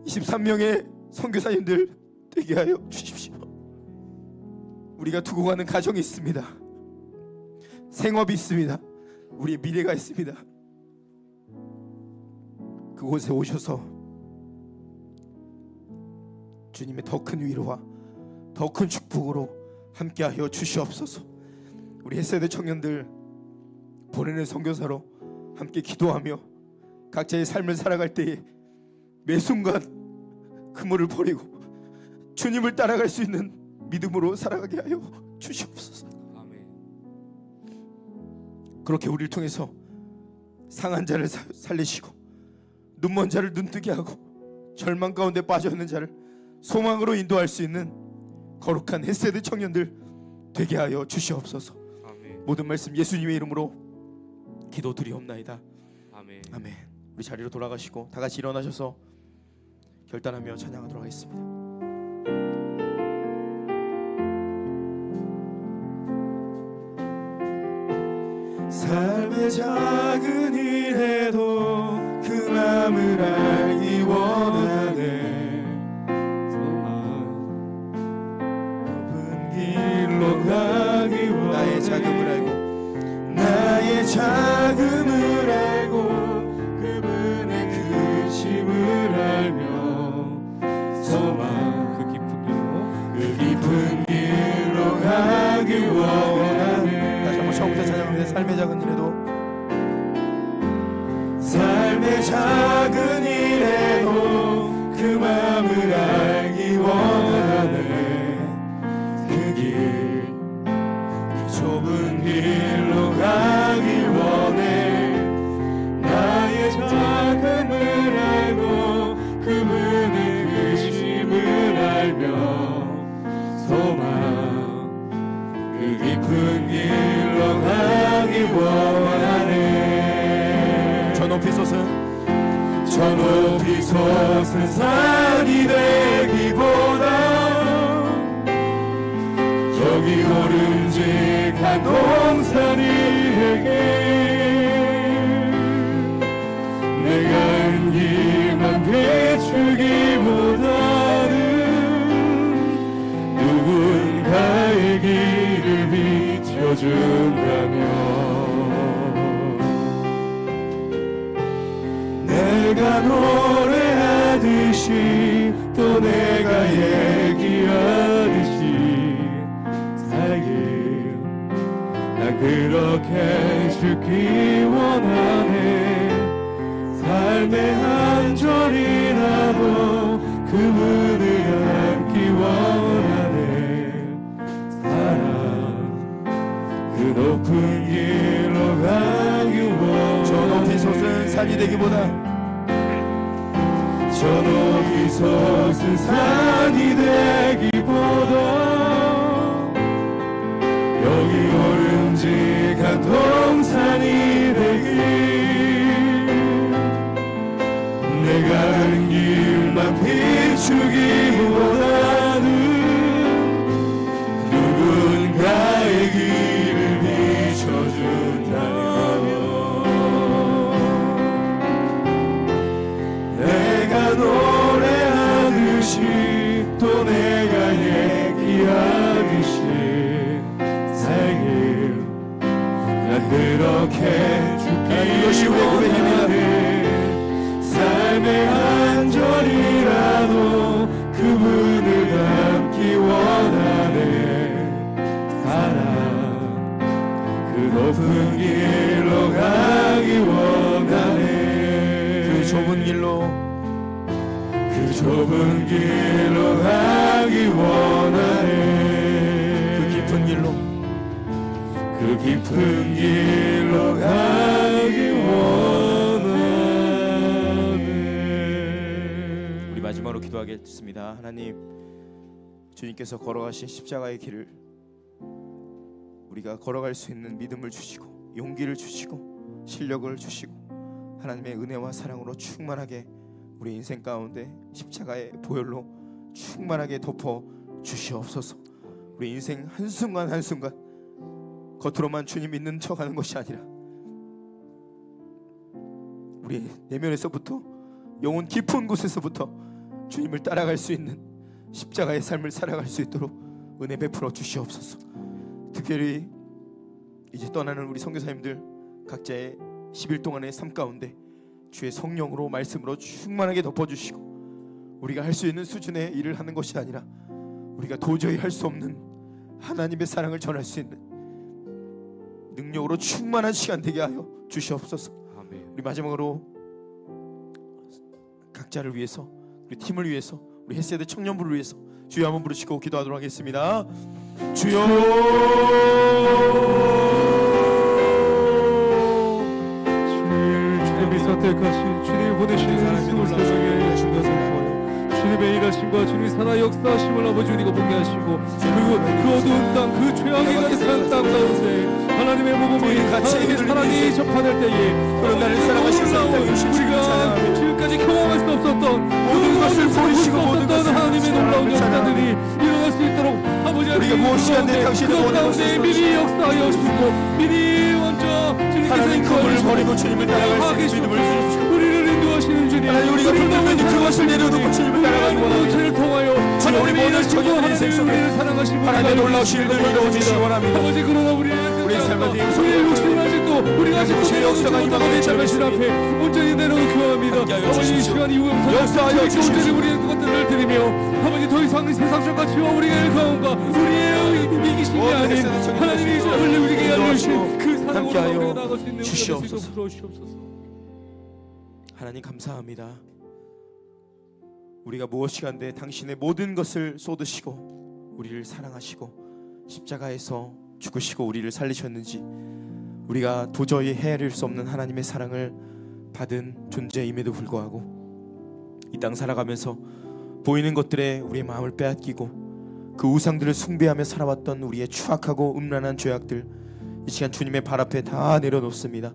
23명의 선교사님들 되게 하여 주십시오. 우리가 두고 가는 가정이 있습니다. 생업이 있습니다. 우리의 미래가 있습니다. 그곳에 오셔서 주님의 더 큰 위로와 더 큰 축복으로 함께하여 주시옵소서. 우리 헷세대 청년들 보내는 선교사로 함께 기도하며 각자의 삶을 살아갈 때에 매 순간 그물을 버리고 주님을 따라갈 수 있는 믿음으로 살아가게 하여 주시옵소서. 아멘. 그렇게 우리를 통해서 상한 자를 살리시고 눈먼 자를 눈뜨게 하고 절망 가운데 빠져있는 자를 소망으로 인도할 수 있는 거룩한 헷세대 청년들 되게 하여 주시옵소서. 아멘. 모든 말씀 예수님의 이름으로 기도드리옵나이다. 아멘. 아멘. 우리 자리로 돌아가시고 다 같이 일어나셔서 결단하며 찬양하도록 하겠습니다. 삶의 작은 일에도 그 마음을 알기 원하네. 좁은 길로 가기 원하네. 나의 자금을 알고 나의 자금을 알고 그분의 크심을 알며 소망 그 깊은 길로 그 깊은 길로 가기 원하네. 다시 한번 처음부터 찬양합니다. 삶의 작은 일에도 삶의 작은 일에도 그 마음을 알기 원하네. 그 길, 그 좁은 길로 가기 원해. 나의 자금을 알고 그분의 크심을 알며 소망 그 깊은 길로 가기 원하네. 저 높이 솟은 산이 되기보다 저기 오른직한 동산이 되게 내가 한 길만 비추기보다는 누군가의 길을 비춰준다면 내가 노래하듯이 또 내가 얘기하듯이 살길 난 그렇게 죽기 원하네. 삶의 한 절이라도 그분을 닮기 원하네. 사랑 그 높은 길로 가기 원하네. 저 높이 솟은 산이 되기보다 저 높이 솟은 산이 되기보다 여기 오른직한 동산이 되길 내가 한 길만 비추기보다는 누군가의 길을 비춰준다면 내가 노래하듯이 또 내가 얘기하듯이 살길 난 그렇게 죽기 원하네. 삶의 한 절이라도 그분을 닮기 원하네. 사랑 그 높은 길로 가기 원하네. 그 좁은 길로 가기 원하네. 그 깊은 길로 가기 원하네. 우리 마지막으로 기도하겠습니다. 하나님, 주님께서 걸어가신 십자가의 길을 우리가 걸어갈 수 있는 믿음을 주시고 용기를 주시고 실력을 주시고 하나님의 은혜와 사랑으로 충만하게 우리 인생 가운데 십자가의 보혈로 충만하게 덮어 주시옵소서. 우리 인생 한순간 한순간 겉으로만 주님 믿는 척하는 것이 아니라 우리 내면에서부터 영혼 깊은 곳에서부터 주님을 따라갈 수 있는 십자가의 삶을 살아갈 수 있도록 은혜 베풀어 주시옵소서. 특별히 이제 떠나는 우리 선교사님들 각자의 10일 동안의 삶 가운데 주의 성령으로 말씀으로 충만하게 덮어주시고 우리가 할 수 있는 수준의 일을 하는 것이 아니라 우리가 도저히 할 수 없는 하나님의 사랑을 전할 수 있는 능력으로 충만한 시간 되게 하여 주시옵소서. 아멘. 우리 마지막으로 각자를 위해서, 우리 팀을 위해서, 우리 햇세대 청년부를 위해서 주여 한번 부르시고 기도하도록 하겠습니다. 주여, 주님이 선택하신 주님이 보내신 예수 세상에 주님을 주님의 일하심과 주님이 살아 역사하심을 아버지 우리가 보게 하시고 그리고 그 어두운 땅, 그 죄악이 가득한 땅 가운데 하나님의 복음이 하나님의 사랑이 접하될 때에 그런 나를 사랑하신 사랑을 우리가 지금까지 경험할 수 없었던 모든 것을 보이시고 모든 것을 하나님의 놀라운 역사들이 일어날 수 있도록 아버지 우리가 무엇이간데 당신의 모든 가운데 미리 역사하여 주시고 미리 먼저 하나님 그분을 버리고 주님을 따라갈 수 있는 믿음을 주십시오. 우리를 인도하시는 주님, 하나님, 우리가 붙들면 그것을 내려놓고 주님을 따라가기 원합니다. 주를 통하여 주여, 우리 모든 청년의 인생 속에 사랑하신 하나님의 놀라우신 일들을 이루어 주시기 원합니다. 아버지 그러나 우리의 삶과 우리의 욕심은 아직도 우리가 아직도 주의 역사가 내 자신 앞에 온전히 내려놓기 원합니다. 아버지 이 시간 이후부터 역사하여 주십시오. 온전히 우리의 것들을 드리며 아버지 더 이상 세상 가치와 우리의 가운과 우리의 이기심이 아닌 하나님이 우리에게 알려주신 그 사랑으로 우리가 나아갈 수 있는 주시옵소서. 부러주시옵소서. 하나님 감사합니다. 우리가 무엇이간데 당신의 모든 것을 쏟으시고 우리를 사랑하시고 십자가에서 죽으시고 우리를 살리셨는지 우리가 도저히 헤아릴 수 없는 하나님의 사랑을 받은 존재임에도 불구하고 이 땅 살아가면서 보이는 것들에 우리의 마음을 빼앗기고 그 우상들을 숭배하며 살아왔던 우리의 추악하고 음란한 죄악들 이 시간 주님의 발 앞에 다 내려놓습니다.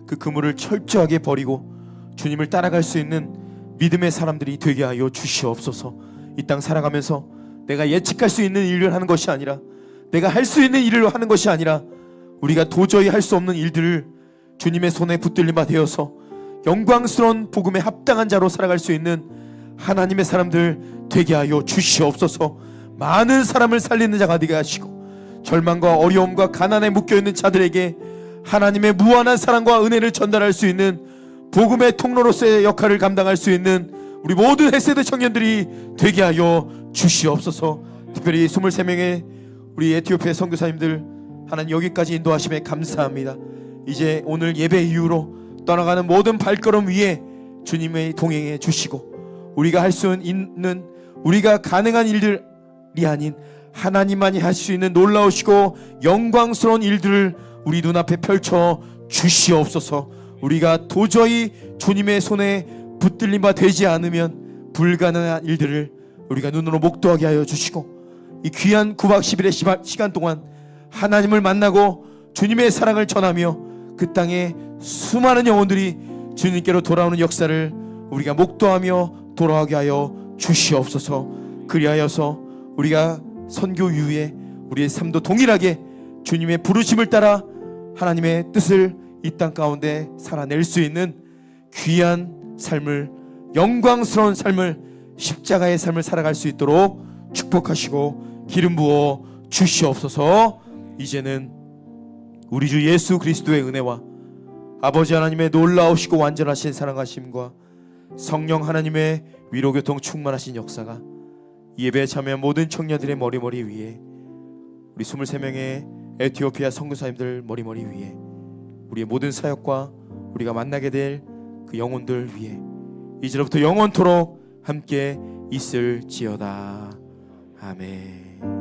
그 그물을 철저하게 버리고 주님을 따라갈 수 있는 믿음의 사람들이 되게 하여 주시옵소서. 이 땅 살아가면서 내가 예측할 수 있는 일을 하는 것이 아니라 내가 할 수 있는 일을 하는 것이 아니라 우리가 도저히 할 수 없는 일들을 주님의 손에 붙들림 바 되어서 영광스러운 복음에 합당한 자로 살아갈 수 있는 하나님의 사람들 되게 하여 주시옵소서. 많은 사람을 살리는 자가 되게 하시고 절망과 어려움과 가난에 묶여있는 자들에게 하나님의 무한한 사랑과 은혜를 전달할 수 있는 복음의 통로로서의 역할을 감당할 수 있는 우리 모든 햇세대 청년들이 되게 하여 주시옵소서. 특별히 23명의 우리 에티오피아 선교사님들 하나님 여기까지 인도하심에 감사합니다. 이제 오늘 예배 이후로 떠나가는 모든 발걸음 위에 주님의 동행해 주시고 우리가 할 수 있는 우리가 가능한 일들이 아닌 하나님만이 할 수 있는 놀라우시고 영광스러운 일들을 우리 눈앞에 펼쳐 주시옵소서. 우리가 도저히 주님의 손에 붙들림 바 되지 않으면 불가능한 일들을 우리가 눈으로 목도하게 하여 주시고 이 귀한 9박 10일의 시간 동안 하나님을 만나고 주님의 사랑을 전하며 그 땅에 수많은 영혼들이 주님께로 돌아오는 역사를 우리가 목도하며 돌아가게 하여 주시옵소서. 그리하여서 우리가 선교 이후에 우리의 삶도 동일하게 주님의 부르심을 따라 하나님의 뜻을 이 땅 가운데 살아낼 수 있는 귀한 삶을 영광스러운 삶을 십자가의 삶을 살아갈 수 있도록 축복하시고 기름 부어 주시옵소서. 이제는 우리 주 예수 그리스도의 은혜와 아버지 하나님의 놀라우시고 완전하신 사랑하심과 성령 하나님의 위로교통 충만하신 역사가 예배에 참여한 모든 청년들의 머리머리 위에 우리 23명의 에티오피아 선교사님들 머리머리 위에 우리의 모든 사역과 우리가 만나게 될 그 영혼들 위에 이제로부터 영원토록 함께 있을지어다. 아멘.